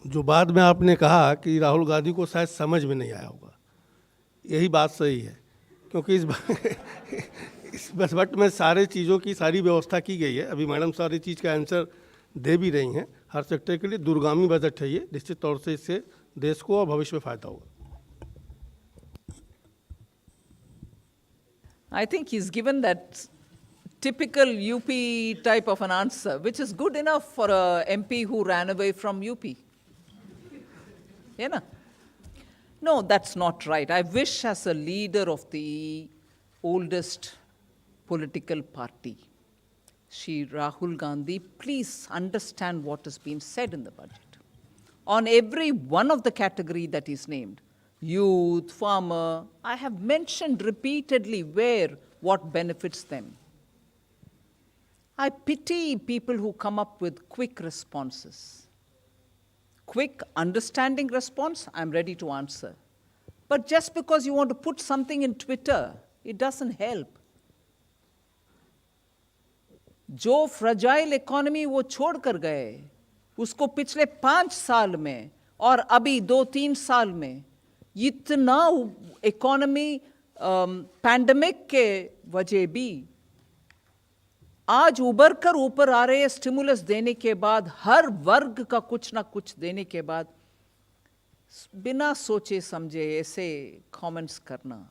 जो बाद में आपने कहा कि राहुल गांधी को शायद समझ में नहीं आया होगा, यही बात सही है, क्योंकि इस बजट में सारे चीज़ों की सारी व्यवस्था की गई है। अभी मैडम सारी चीज़ का आंसर दे भी रही हैं। हर सेक्टर के लिए दूरगामी बजट है ये, निश्चित तौर से इससे देश को और भविष्य में फायदा होगा। I think he's given that typical UP type of an answer, which is good enough for a MP who ran away from UP. Yeah, no, that's not right. I wish as a leader of the oldest political party, Shri Rahul Gandhi, please understand what has been said in the budget. On every one of the category that is named, youth, farmer, I have mentioned repeatedly what benefits them. I pity people who come up with quick responses. Quick, understanding response, I'm ready to answer. But just because you want to put something in Twitter, it doesn't help. जो fragile economy वो छोड़ कर गए, उसको पिछले 5 साल में और अभी 2-3 साल में इतना इकोनॉमी पैंडेमिक के वजह भी आज उबर कर ऊपर आ रहे, स्टिमुलस देने के बाद, हर वर्ग का कुछ ना कुछ देने के बाद, बिना सोचे समझे ऐसे कमेंट्स करना.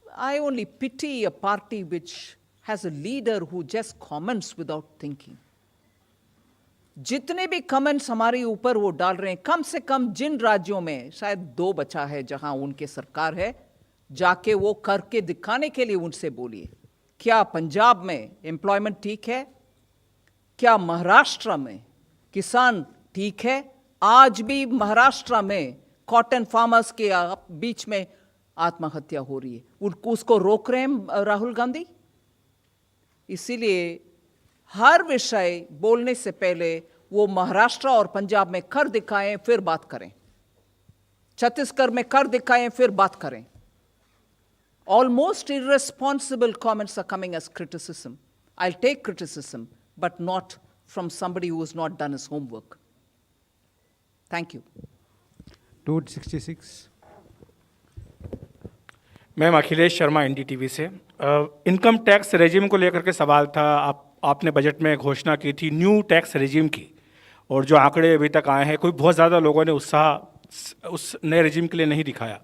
I only pity a party which has a leader who just comments without thinking. जितने भी कमेंट्स हमारे ऊपर वो डाल रहे हैं, कम से कम जिन राज्यों में शायद 2 बचा है जहां उनके सरकार है, जाके वो करके दिखाने के लिए उनसे बोलिए. क्या पंजाब में एम्प्लॉयमेंट ठीक है? क्या महाराष्ट्र में किसान ठीक है? आज भी महाराष्ट्र में कॉटन फार्मर्स के बीच में आत्महत्या हो रही है, उसको रोक रहे हैं राहुल गांधी. इसीलिए हर विषय बोलने से पहले वो महाराष्ट्र और पंजाब में कर दिखाएं फिर बात करें, छत्तीसगढ़ में कर दिखाएं फिर बात करें. Almost irresponsible comments are coming as criticism. I'll take criticism, but not from somebody who has not done his homework. Thank you. 266. Ma'am Akhilesh Sharma NDTV से. इनकम टैक्स रेजिम को लेकर के सवाल था. आपने बजट में घोषणा की थी न्यू टैक्स रेजिम की, और जो आंकड़े अभी तक आए हैं, कोई बहुत ज़्यादा लोगों ने उत्साह उस नए रेजिम के लिए नहीं दिखाया.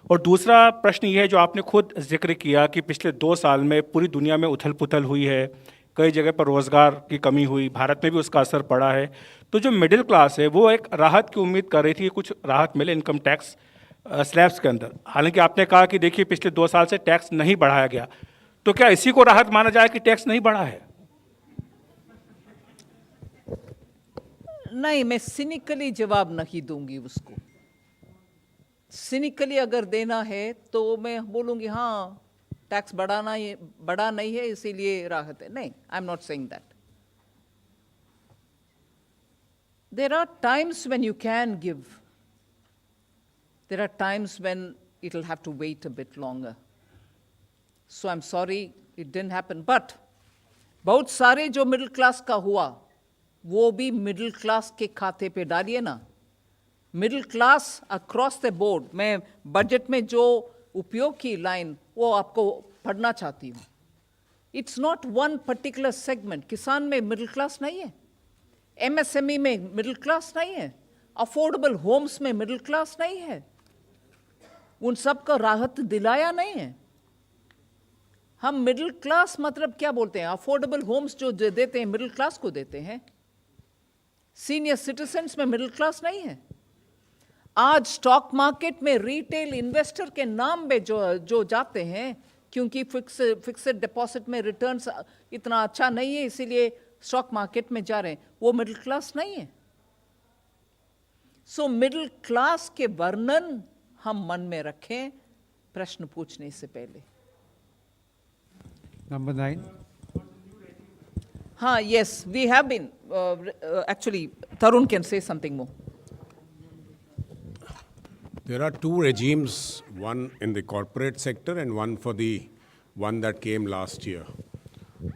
और दूसरा प्रश्न ये है, जो आपने खुद जिक्र किया कि पिछले 2 साल में पूरी दुनिया में उथल पुथल हुई है, कई जगह पर रोज़गार की कमी हुई, भारत में भी उसका असर पड़ा है. तो जो मिडिल क्लास है वो एक राहत की उम्मीद कर रही थी, कुछ राहत मिले इनकम टैक्स स्लैब्स के अंदर. हालांकि आपने कहा कि देखिए पिछले 2 साल से टैक्स नहीं बढ़ाया गया, तो क्या इसी को राहत माना जाए कि टैक्स नहीं बढ़ा है? नहीं, मैं सिनिकली जवाब नहीं दूंगी उसको. सिनिकली अगर देना है तो मैं बोलूंगी हाँ टैक्स बड़ा नहीं है इसीलिए राहत है. नहीं, I am not saying that. There are times when you can give, there are times when it will have to wait a bit longer. So I am sorry it didn't happen. But बहुत सारे जो middle class का हुआ वो भी middle class के खाते पे डालिए ना. Middle class across the board. मैं बजट में जो उपयोग की लाइन वो आपको पढ़ना चाहती हूँ. It's not one particular segment. किसान में मिडिल क्लास नहीं है, एमएसएमई में मिडिल क्लास नहीं है, अफोर्डेबल होम्स में मिडिल क्लास नहीं है. उन सब को राहत दिलाया नहीं है. हम मिडिल क्लास मतलब क्या बोलते हैं? अफोर्डेबल होम्स जो देते हैं मिडिल क्लास को देते हैं। सीनियर सिटीजन्स में मिडिल क्लास नहीं है। आज स्टॉक मार्केट में रिटेल इन्वेस्टर के नाम पे जो जाते हैं, क्योंकि फिक्स्ड डिपॉजिट में रिटर्न्स इतना अच्छा नहीं है, इसीलिए स्टॉक मार्केट में जा रहे हैं, वो मिडिल क्लास नहीं है। सो मिडिल क्लास के वर्णन हम मन में रखें प्रश्न पूछने से पहले। Number 9. हाँ, yes, we have been, actually, Tarun can say something more. There are two regimes, one in the corporate sector and one for the one that came last year.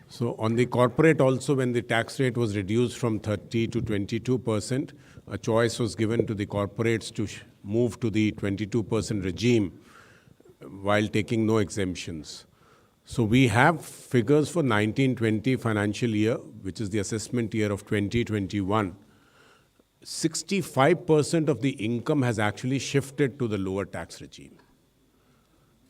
So on the corporate also, when the tax rate was reduced from 30 to 22%, a choice was given to the corporates to move to the 22% regime while taking no exemptions. So we have figures for 1920 financial year, which is the assessment year of 2021. 65% of the income has actually shifted to the lower tax regime.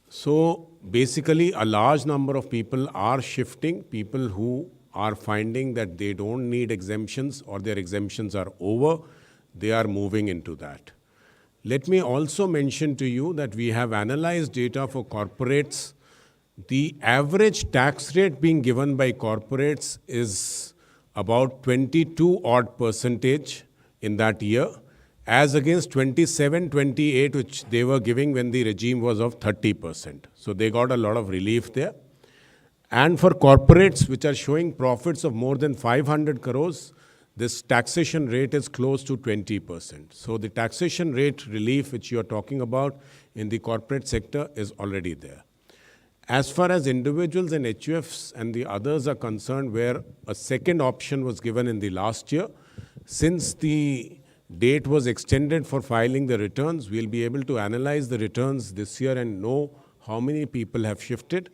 So basically a large number of people are shifting, people who are finding that they don't need exemptions or their exemptions are over, they are moving into that. Let me also mention to you that we have analyzed data for corporates. The average tax rate being given by corporates is about 22% in that year, as against 27, 28, which they were giving when the regime was of 30%. So they got a lot of relief there. And for corporates which are showing profits of more than 500 crores, this taxation rate is close to 20%. So the taxation rate relief which you are talking about in the corporate sector is already there. As far as individuals and HUFs and the others are concerned, where a second option was given in the last year, since the date was extended for filing the returns, we'll be able to analyze the returns this year and know how many people have shifted.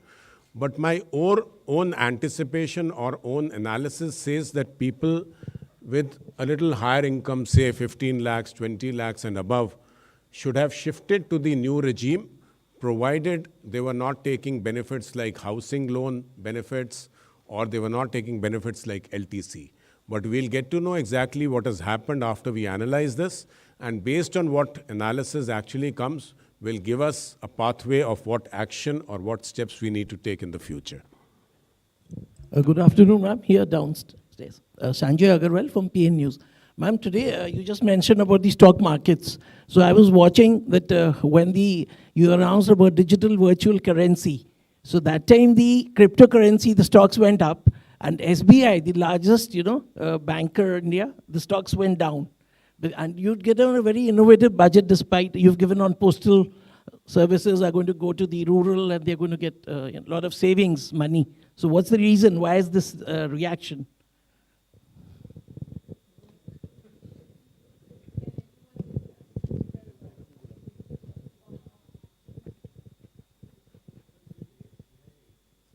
But my own anticipation or own analysis says that people with a little higher income, say 15 lakhs, 20 lakhs and above, should have shifted to the new regime, provided they were not taking benefits like housing loan benefits or they were not taking benefits like LTC. But we'll get to know exactly what has happened after we analyze this, and based on what analysis actually comes, will give us a pathway of what action or what steps we need to take in the future. Good afternoon, ma'am. Here downstairs. Sanjay Agarwal from PN News. Ma'am, today you just mentioned about the stock markets. So I was watching that when you announced about digital virtual currency. So that time the cryptocurrency, the stocks went up, and SBI, the largest banker in India, the stocks went down. And you'd get on a very innovative budget, despite you've given on postal services are going to go to the rural and they're going to get a lot of savings money. So what's the reason? Why is this reaction?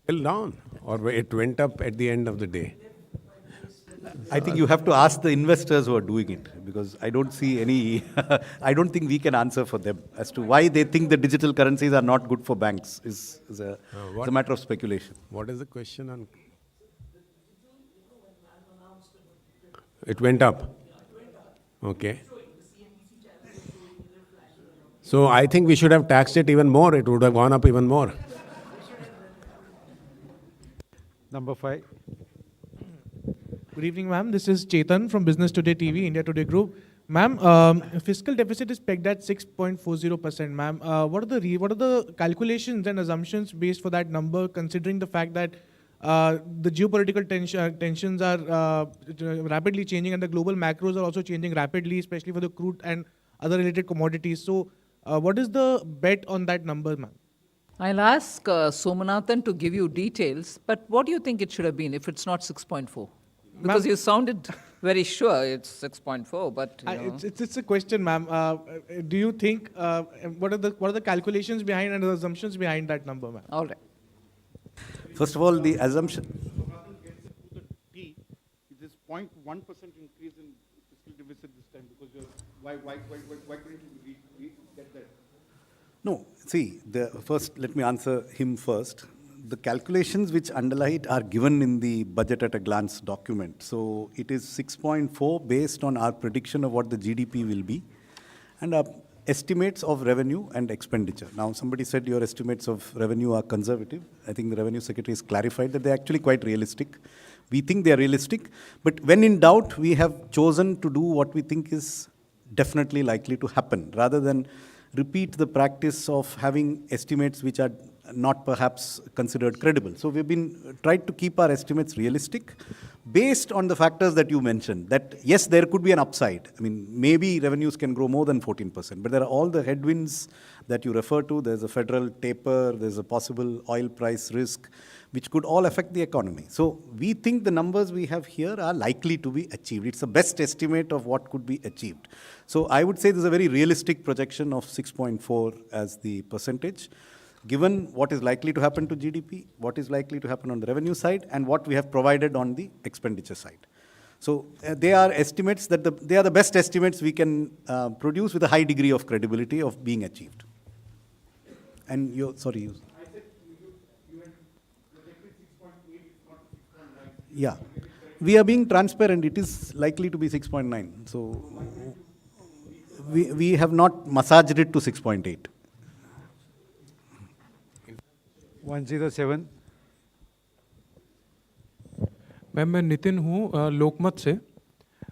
Still down, or it went up at the end of the day? I think you have to ask the investors who are doing it, because I don't see any, I don't think we can answer for them as to why they think the digital currencies are not good for banks is a matter of speculation. What is the question on? It went up. Okay. So I think we should have taxed it even more. It would have gone up even more. Number 5. Good evening, ma'am. This is Chetan from Business Today TV, India Today Group. Ma'am, fiscal deficit is pegged at 6.40%. Ma'am, what are the calculations and assumptions based for that number, considering the fact that the geopolitical tensions are rapidly changing and the global macros are also changing rapidly, especially for the crude and other related commodities. So, what is the bet on that number, ma'am? I'll ask Somanathan to give you details, but what do you think it should have been if it's not 6.4? Because you sounded very sure it's 6.4, but it's a question, ma'am. Do you think what are the calculations behind and the assumptions behind that number, ma'am? All right. First of all, the assumption. It is 0.1% increase in fiscal deficit this time, because why couldn't you get that? No, see, first let me answer him first. the calculations which underlie it are given in the budget at a glance document. So it is 6.4 based on our prediction of what the GDP will be and our estimates of revenue and expenditure. Now, somebody said your estimates of revenue are conservative. I think the Revenue Secretary has clarified that they're actually quite realistic. We think they're realistic, but when in doubt, we have chosen to do what we think is definitely likely to happen, rather than repeat the practice of having estimates which are not perhaps considered credible. So we've been tried to keep our estimates realistic based on the factors that you mentioned, that yes, there could be an upside. I mean, maybe revenues can grow more than 14%, but there are all the headwinds that you refer to. There's a federal taper, there's a possible oil price risk, which could all affect the economy. So we think the numbers we have here are likely to be achieved. It's the best estimate of what could be achieved. So I would say there's a very realistic projection of 6.4 as the percentage, given what is likely to happen to GDP, what is likely to happen on the revenue side, and what we have provided on the expenditure side. So they are estimates that they are the best estimates we can produce with a high degree of credibility of being achieved. And you, sorry. You yeah, we are being transparent. It is likely to be 6.9. So we have not massaged it to 6.8. 107. Ma'am मैं नितिन हूँ लोकमत से।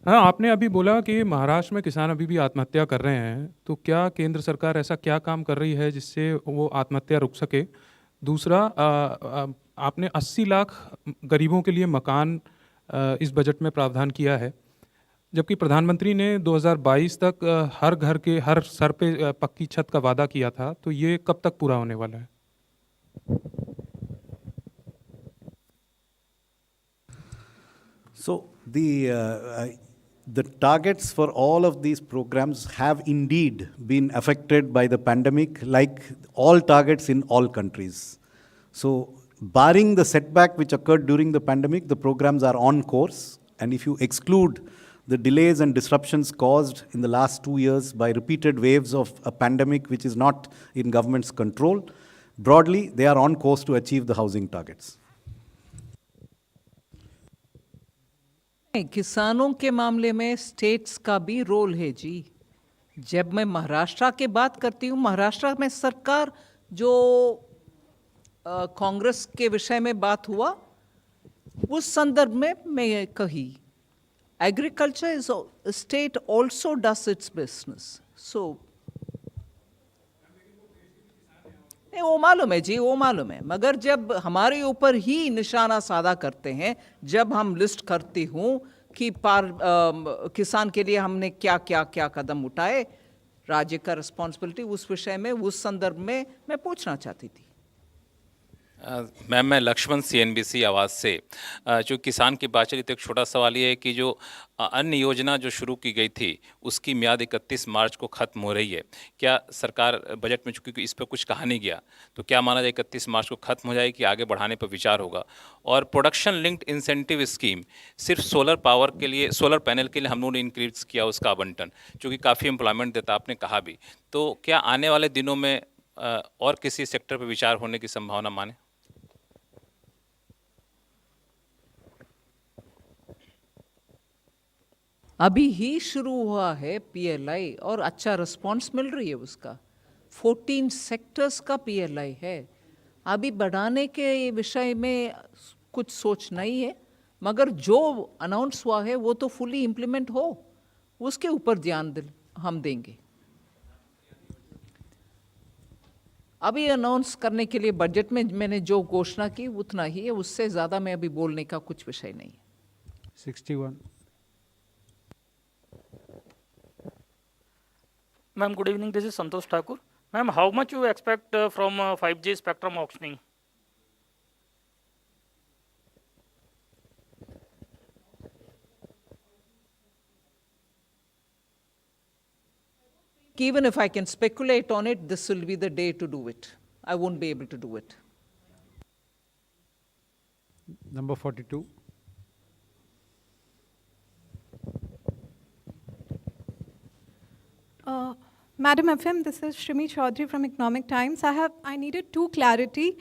हाँ, आपने अभी बोला कि महाराष्ट्र में किसान अभी भी आत्महत्या कर रहे हैं, तो क्या केंद्र सरकार ऐसा क्या काम कर रही है जिससे वो आत्महत्या रुक सके? दूसरा, आपने 80 लाख गरीबों के लिए मकान इस बजट में प्रावधान किया है, जबकि प्रधानमंत्री ने 2022 तक हर घर के हर सर पे पक्की छत का वादा किया था, तो ये कब तक पूरा होने वाला है? So the targets for all of these programs have indeed been affected by the pandemic, like all targets in all countries. So barring the setback which occurred during the pandemic, the programs are on course. And if you exclude the delays and disruptions caused in the last 2 years by repeated waves of a pandemic which is not in government's control, broadly, they are on course to achieve the housing targets. किसानों के मामले में states का भी role है जी। जब मैं महाराष्ट्र की बात करती हूँ, महाराष्ट्र में सरकार जो कांग्रेस के विषय में बात हुआ, उस संदर्भ में मैं कही, agriculture is state also does its business. So वो मालूम है जी, वो मालूम है, मगर जब हमारे ऊपर ही निशाना साधा करते हैं, जब हम लिस्ट करती हूँ कि किसान के लिए हमने क्या क्या क्या कदम उठाए, राज्य का रिस्पॉन्सिबिलिटी उस विषय में, उस संदर्भ में मैं पूछना चाहती थी। मैम मैं लक्ष्मण CNBC आवाज़ से, जो किसान की बात चली, तो एक छोटा सवाल ये है कि जो अन्य योजना जो शुरू की गई थी उसकी म्याद 31 मार्च को ख़त्म हो रही है, क्या सरकार बजट में, चूँकि इस पर कुछ कहा नहीं गया, तो क्या माना जाए 31 मार्च को ख़त्म हो जाएगी कि आगे बढ़ाने पर विचार होगा? और प्रोडक्शन लिंक्ड इंसेंटिव स्कीम सिर्फ सोलर पावर के लिए, सोलर पैनल के लिए हम लोगों ने इंक्रीज किया उसका आवंटन, चूँकि काफ़ी एम्प्लॉयमेंट देता आपने कहा भी, तो क्या आने वाले दिनों में और किसी सेक्टर पर विचार होने की संभावना माने? अभी ही शुरू हुआ है PLI और अच्छा रिस्पांस मिल रही है उसका। 14 सेक्टर्स का PLI है। अभी बढ़ाने के विषय में कुछ सोच नहीं है, मगर जो अनाउंस हुआ है वो तो फुली इम्प्लीमेंट हो, उसके ऊपर ध्यान हम देंगे। अभी अनाउंस करने के लिए बजट में मैंने जो घोषणा की उतना ही है, उससे ज़्यादा मैं अभी बोलने का कुछ विषय नहीं है। 61. Ma'am, good evening. This is Santosh Thakur. Ma'am, how much you expect from 5G spectrum auctioning? Even if I can speculate on it, this will be the day to do it. I won't be able to do it. Number 42. Madam FM, this is Shrimi Chaudhary from Economic Times. I needed two clarity.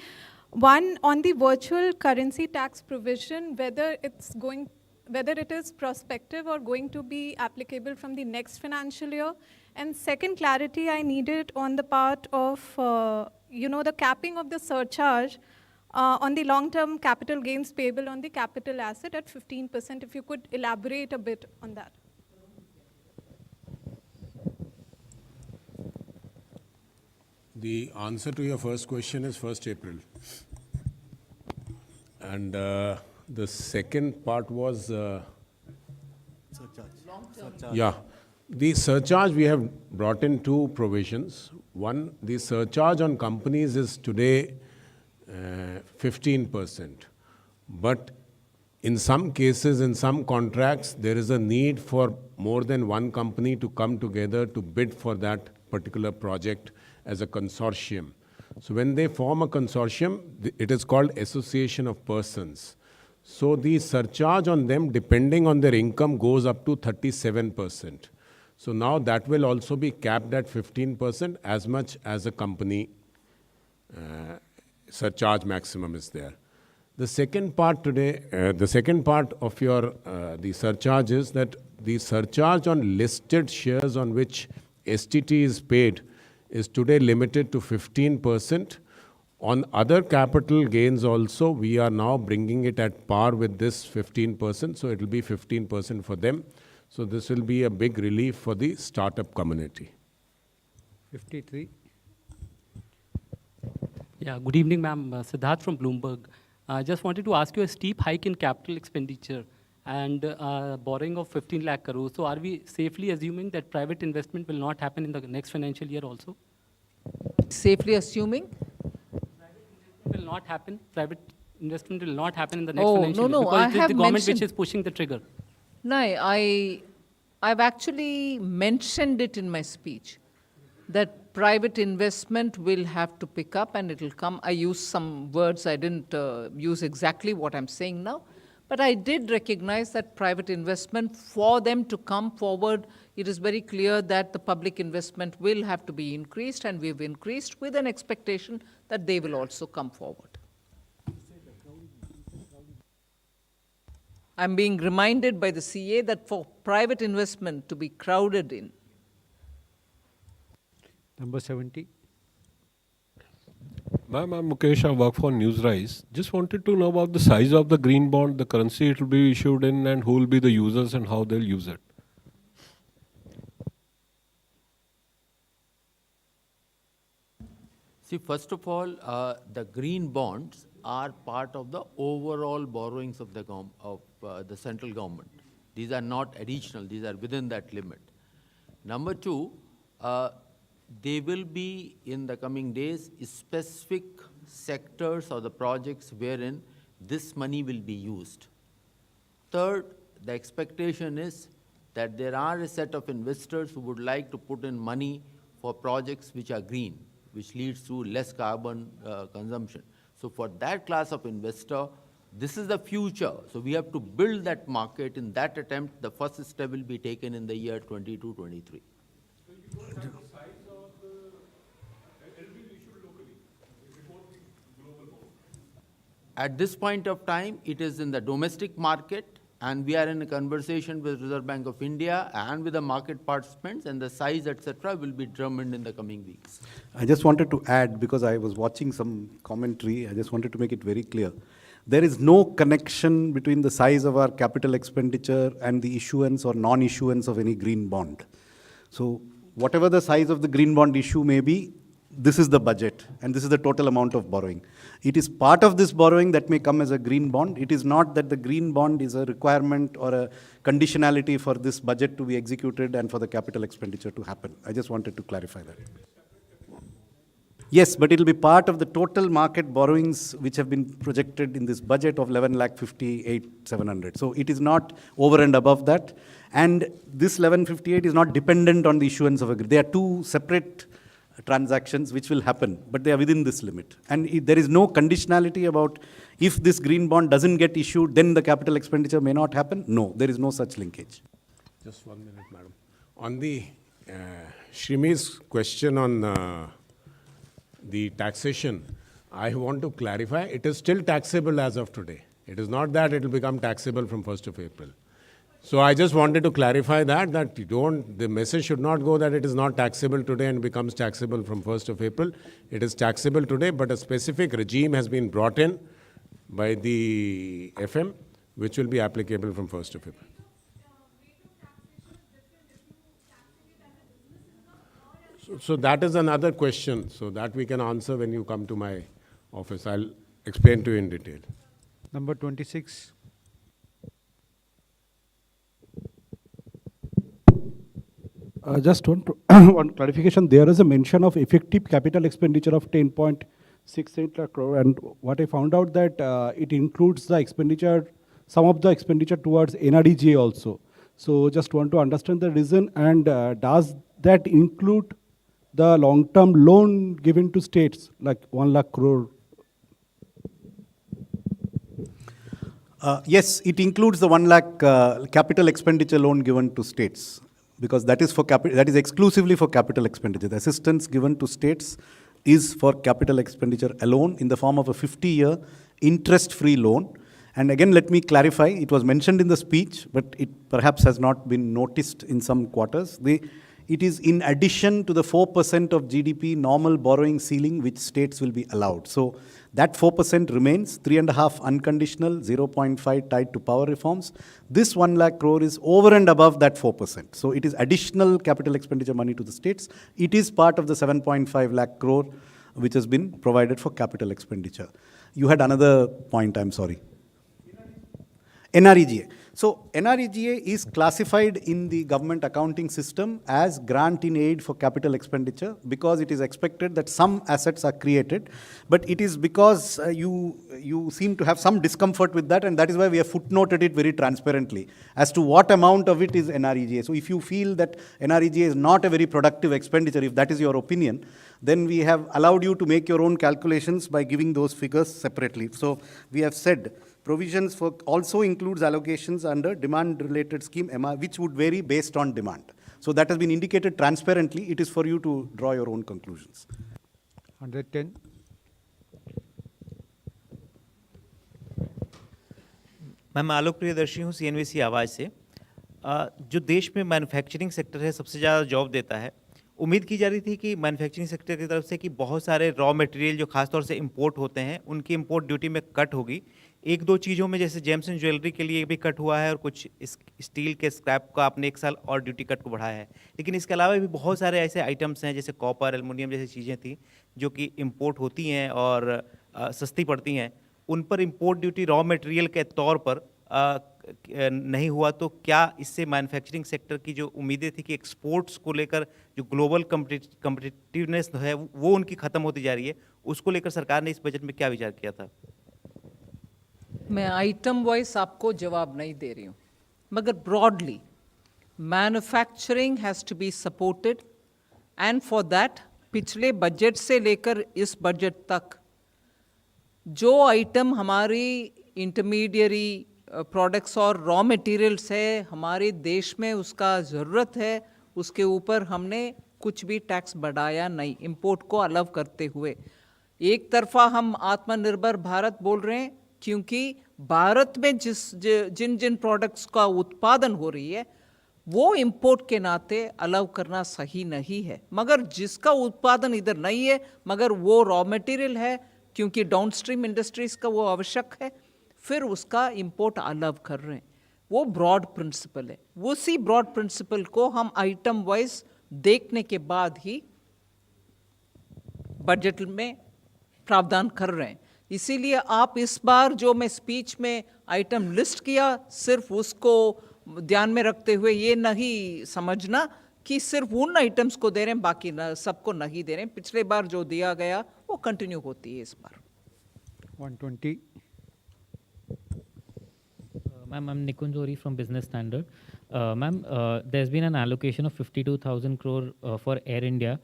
One on the virtual currency tax provision, whether it is prospective or going to be applicable from the next financial year. And second clarity I needed on the part of, the capping of the surcharge on the long-term capital gains payable on the capital asset at 15%. If you could elaborate a bit on that. The answer to your first question is 1st April. And the second part was... Surcharge. Yeah. The surcharge, we have brought in two provisions. One, the surcharge on companies is today 15%. But in some cases, in some contracts, there is a need for more than one company to come together to bid for that particular project as a consortium. So when they form a consortium, it is called association of persons. So the surcharge on them, depending on their income, goes up to 37%. So now that will also be capped at 15% as much as a company surcharge maximum is there. The second part today, the second part of your the surcharge is that the surcharge on listed shares on which STT is paid is today limited to 15%. On other capital gains also, we are now bringing it at par with this 15%, so it will be 15% for them. So this will be a big relief for the startup community. 53. Yeah, good evening, ma'am. Siddharth from Bloomberg. I just wanted to ask you a steep hike in capital expenditure and borrowing of 15 lakh crores. So are we safely assuming that private investment will not happen in the next financial year also? Safely assuming? Will not happen. Private investment will not happen in the next Oh, financial no, year. no, Because I it is have the government mentioned- which is pushing the trigger. No, I've actually mentioned it in my speech, that private investment will have to pick up and it will come. I used some words, I didn't use exactly what I'm saying now, but I did recognize that private investment, for them to come forward, it is very clear that the public investment will have to be increased, and we've increased with an expectation that they will also come forward. I'm being reminded by the CA that for private investment to be crowded in. Number 70. Ma'am, I'm Mukesh. I work for Newsrise. Just wanted to know about the size of the green bond, the currency it will be issued in, and who will be the users and how they'll use it. See, first of all, the green bonds are part of the overall borrowings of the central government. These are not additional, these are within that limit. Number two, they will be, in the coming days, specific sectors or the projects wherein this money will be used. Third, the expectation is that there are a set of investors who would like to put in money for projects which are green, which leads to less carbon consumption. So for that class of investor, this is the future. So we have to build that market. In that attempt, the first step will be taken in the year 22-23. At this point of time, it is in the domestic market, and we are in a conversation with Reserve Bank of India and with the market participants, and the size, etc., will be determined in the coming weeks. I just wanted to add, because I was watching some commentary, I just wanted to make it very clear. There is no connection between the size of our capital expenditure and the issuance or non-issuance of any green bond. So whatever the size of the green bond issue may be, this is the budget, and this is the total amount of borrowing. It is part of this borrowing that may come as a green bond. It is not that the green bond is a requirement or a conditionality for this budget to be executed and for the capital expenditure to happen. I just wanted to clarify that. Yes, but it will be part of the total market borrowings which have been projected in this budget of 11,58,700. So it is not over and above that. And this 1158 is not dependent on the issuance of a green. They are two separate transactions which will happen, but they are within this limit. And there is no conditionality about if this green bond doesn't get issued, then the capital expenditure may not happen. No, there is no such linkage. Just 1 minute, madam. On the Shrimi's question on the taxation, I want to clarify, it is still taxable as of today. It is not that it will become taxable from 1st of April. So I just wanted to clarify that the message should not go that it is not taxable today and becomes taxable from 1st of April. It is taxable today, but a specific regime has been brought in by the FM, which will be applicable from 1st of April. So that is another question, so that we can answer when you come to my office. I'll explain to you in detail. Number 26. Just one clarification. There is a mention of effective capital expenditure of 10.68 lakh crore, and what I found out that it includes the expenditure, some of the expenditure towards NREGA also. So just want to understand the reason, and does that include the long-term loan given to states, like 1 lakh crore? Yes, it includes the 1 lakh capital expenditure loan given to states, because that is exclusively for capital expenditure. The assistance given to states is for capital expenditure alone in the form of a 50-year interest-free loan. And again, let me clarify, it was mentioned in the speech, but it perhaps has not been noticed in some quarters. It is in addition to the 4% of GDP normal borrowing ceiling which states will be allowed. So that 4% remains, 3.5 unconditional, 0.5 tied to power reforms. This 1 lakh crore is over and above that 4%. So it is additional capital expenditure money to the states. It is part of the 7.5 lakh crore which has been provided for capital expenditure. You had another point, I'm sorry. NREGA. So NREGA is classified in the government accounting system as grant in aid for capital expenditure because it is expected that some assets are created, but it is because you seem to have some discomfort with that, and that is why we have footnoted it very transparently as to what amount of it is NREGA. So if you feel that NREGA is not a very productive expenditure, if that is your opinion, then we have allowed you to make your own calculations by giving those figures separately. So we have said provisions for also includes allocations under demand-related scheme, which would vary based on demand. So that has been indicated transparently. It is for you to draw your own conclusions. 110. मैं आलोक प्रियदर्शी हूँ CNBC आवाज़ से। जो देश में manufacturing sector है सबसे ज़्यादा जॉब देता है, उम्मीद की जा रही थी कि मैन्युफैक्चरिंग सेक्टर की तरफ से कि बहुत सारे रॉ मटेरियल जो खासतौर से इंपोर्ट होते हैं उनकी इंपोर्ट ड्यूटी में कट होगी। एक दो चीज़ों में जैसे जेम्स एंड ज्वेलरी के लिए भी कट हुआ है और कुछ स्टील के स्क्रैप का आपने 1 साल और ड्यूटी कट को बढ़ाया है, लेकिन इसके अलावा भी बहुत सारे ऐसे आइटम्स हैं जैसे कॉपर, एल्युमिनियम जैसी चीज़ें थी जो कि इंपोर्ट होती हैं और सस्ती पड़ती हैं, उन पर इंपोर्ट ड्यूटी रॉ मटेरियल के तौर पर नहीं हुआ। तो क्या इससे मैन्युफैक्चरिंग सेक्टर की जो उम्मीदें थी कि एक्सपोर्ट्स को लेकर जो ग्लोबल कम्पिटिटिवनेस है वो उनकी ख़त्म होती जा रही है, उसको लेकर सरकार ने इस बजट में क्या विचार किया था? मैं आइटम वाइज आपको जवाब नहीं दे रही हूँ, मगर broadly manufacturing has to be supported, and for that पिछले बजट से लेकर इस बजट तक जो आइटम हमारी इंटरमीडियरी प्रोडक्ट्स और रॉ मटेरियल्स है हमारे देश में उसका ज़रूरत है, उसके ऊपर हमने कुछ भी टैक्स बढ़ाया नहीं, इंपोर्ट को अलाउ करते हुए। एक तरफा हम आत्मनिर्भर भारत बोल रहे हैं क्योंकि भारत में जिन जिन प्रोडक्ट्स का उत्पादन हो रही है वो इंपोर्ट के नाते अलाउ करना सही नहीं है, मगर जिसका उत्पादन इधर नहीं है मगर वो रॉ मटेरियल है क्योंकि डाउनस्ट्रीम इंडस्ट्रीज़ का वो आवश्यक है, फिर उसका इंपोर्ट अलाउ कर रहे हैं। वो ब्रॉड प्रिंसिपल है, उसी ब्रॉड प्रिंसिपल को हम आइटम वाइज देखने के बाद ही बजट में प्रावधान कर रहे हैं। इसीलिए आप इस बार जो मैं स्पीच में आइटम लिस्ट किया, सिर्फ उसको ध्यान में रखते हुए ये नहीं समझना कि सिर्फ उन आइटम्स को दे रहे हैं बाकी सबको नहीं दे रहे हैं। पिछले बार जो दिया गया वो कंटिन्यू होती है इस बार। 120. Ma'am, I'm Nikunj Ori from Business Standard. Ma'am, there's been an allocation of 52,000 crore for Air India.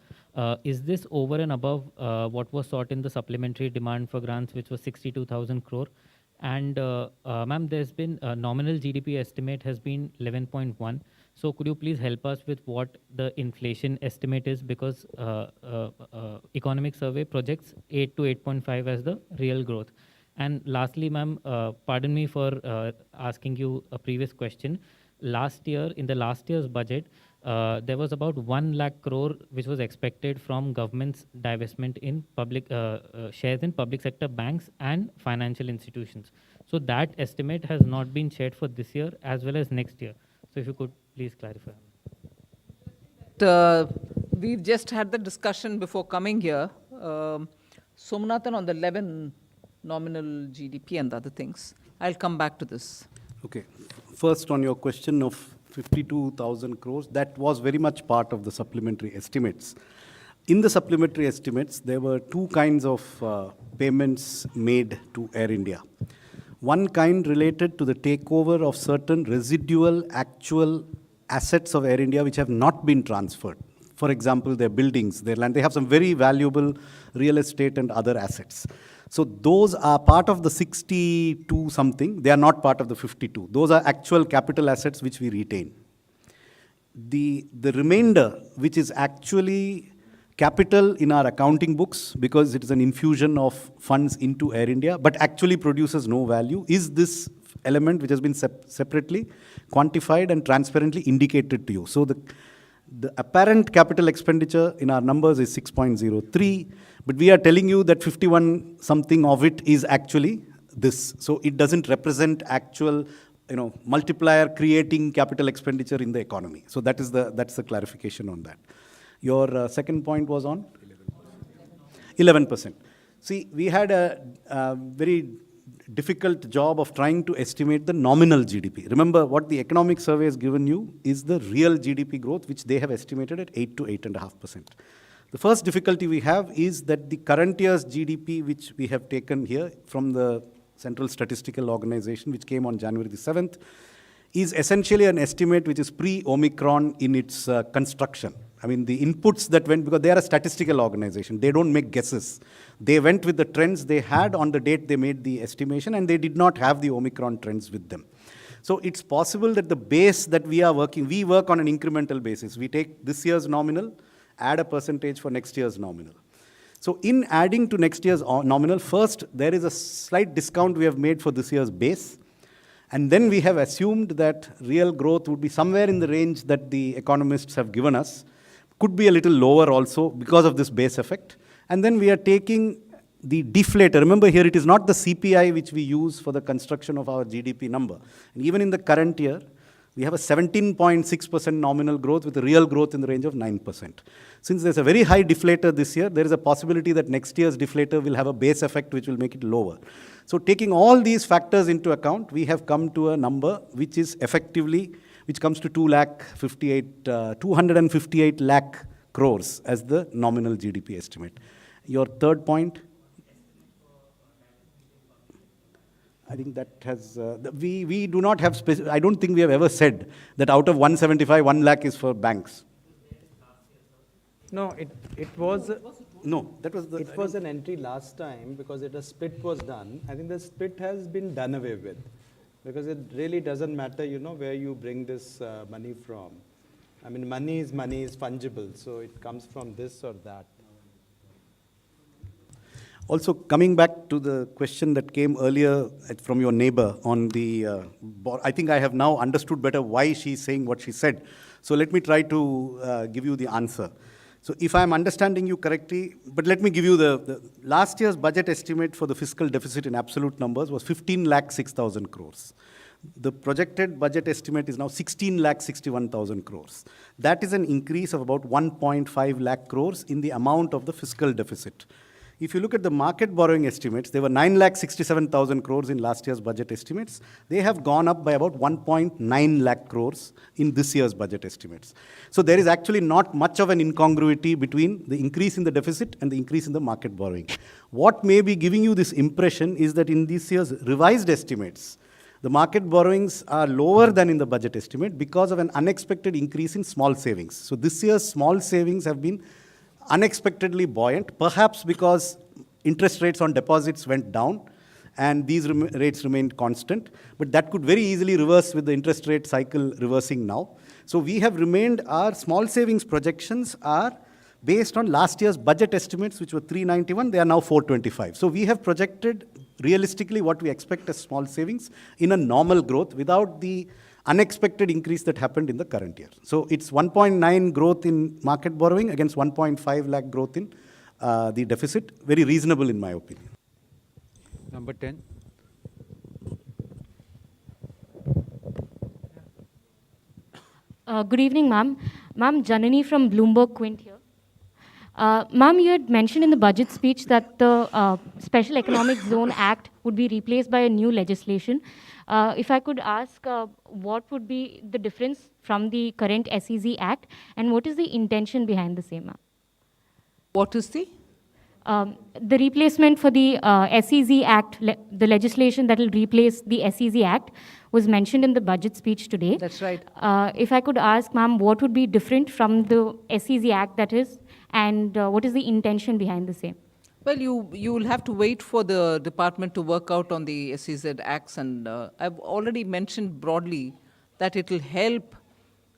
Is this over and above what was sought in the supplementary demand for grants, which was 62,000 crore? And ma'am, there's been nominal GDP estimate has been 11.1. So could you please help us with what the inflation estimate is, because economic survey projects 8 to 8.5 as the real growth. And lastly, ma'am, pardon me for asking you a previous question. Last year, in the last year's budget, there was about 1 lakh crore which was expected from government's divestment in public shares in public sector banks and financial institutions. So that estimate has not been shared for this year as well as next year. So if you could please clarify. We've just had the discussion before coming here. Somanathan, on the 11 nominal GDP and other things. I'll come back to this. Okay. First, on your question of 52,000 crores, that was very much part of the supplementary estimates. In the supplementary estimates, there were two kinds of payments made to Air India. One kind related to the takeover of certain residual actual assets of Air India which have not been transferred. For example, their buildings, their land. They have some very valuable real estate and other assets. So those are part of the 62 something. They are not part of the 52. Those are actual capital assets which we retain. The remainder, which is actually capital in our accounting books because it is an infusion of funds into Air India, but actually produces no value, is this element which has been separately quantified and transparently indicated to you. So the apparent capital expenditure in our numbers is 6.03, but we are telling you that 51 something of it is actually this. So it doesn't represent actual, multiplier creating capital expenditure in the economy. So that's the clarification on that. Your second point was on? 11%. See, we had a very difficult job of trying to estimate the nominal GDP. Remember, what the economic survey has given you is the real GDP growth, which they have estimated at 8 to 8.5%. The first difficulty we have is that the current year's GDP, which we have taken here from the Central Statistical Organization, which came on January the 7th, is essentially an estimate which is pre-Omicron in its construction. I mean, the inputs that went, because they are a statistical organization, they don't make guesses. They went with the trends they had on the date they made the estimation, and they did not have the Omicron trends with them. So it's possible that the base that we work on an incremental basis. We take this year's nominal, add a percentage for next year's nominal. So in adding to next year's nominal, first, there is a slight discount we have made for this year's base. And then we have assumed that real growth would be somewhere in the range that the economists have given us. Could be a little lower also because of this base effect. And then we are taking the deflator. Remember here, it is not the CPI which we use for the construction of our GDP number. And even in the current year, we have a 17.6% nominal growth with a real growth in the range of 9%. Since there's a very high deflator this year, there is a possibility that next year's deflator will have a base effect which will make it lower. So taking all these factors into account, we have come to a number which is effectively, which comes to 258 lakh crores as the nominal GDP estimate. Your third point? I think that has, we do not have, I don't think we have ever said that out of 175, 1 lakh is for banks. No, it was. No, that was the. It was an entry last time because a split was done. I think the split has been done away with because it really doesn't matter, where you bring this money from. I mean, money is fungible, so it comes from this or that. Also, coming back to the question that came earlier from your neighbor on the, I think I have now understood better why she's saying what she said. So let me try to give you the answer. So if I'm understanding you correctly, but let me give you the last year's budget estimate for the fiscal deficit in absolute numbers was 15,06,000 crores. The projected budget estimate is now 16,61,000 crores. That is an increase of about 1.5 lakh crores in the amount of the fiscal deficit. If you look at the market borrowing estimates, there were 9,67,000 crores in last year's budget estimates. They have gone up by about 1.9 lakh crores in this year's budget estimates. So there is actually not much of an incongruity between the increase in the deficit and the increase in the market borrowing. What may be giving you this impression is that in this year's revised estimates, the market borrowings are lower than in the budget estimate because of an unexpected increase in small savings. So this year's small savings have been unexpectedly buoyant, perhaps because interest rates on deposits went down and these rates remained constant, but that could very easily reverse with the interest rate cycle reversing now. So we have remained, our small savings projections are based on last year's budget estimates, which were 391, they are now 425. So we have projected realistically what we expect as small savings in a normal growth without the unexpected increase that happened in the current year. So it's 1.9 growth in market borrowing against 1.5 lakh growth in the deficit. Very reasonable in my opinion. Number 10. Good evening, ma'am. Ma'am, Janani from Bloomberg Quint here. Ma'am, you had mentioned in the budget speech that the Special Economic Zone Act would be replaced by a new legislation. If I could ask, what would be the difference from the current SEZ Act, and what is the intention behind the same, ma'am? What is the? The replacement for the SEZ Act, the legislation that will replace the SEZ Act, was mentioned in the budget speech today. That's right. If I could ask, ma'am, what would be different from the SEZ Act that is, and what is the intention behind the same? Well, you will have to wait for the department to work out on the SEZ acts, and I've already mentioned broadly that it will help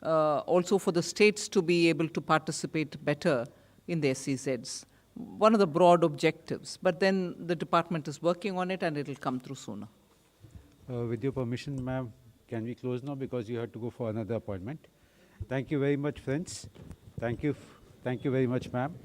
also for the states to be able to participate better in the SEZs. One of the broad objectives, but then the department is working on it and it will come through sooner. With your permission, ma'am, can we close now because you have to go for another appointment? Thank you very much, friends. Thank you very much, ma'am.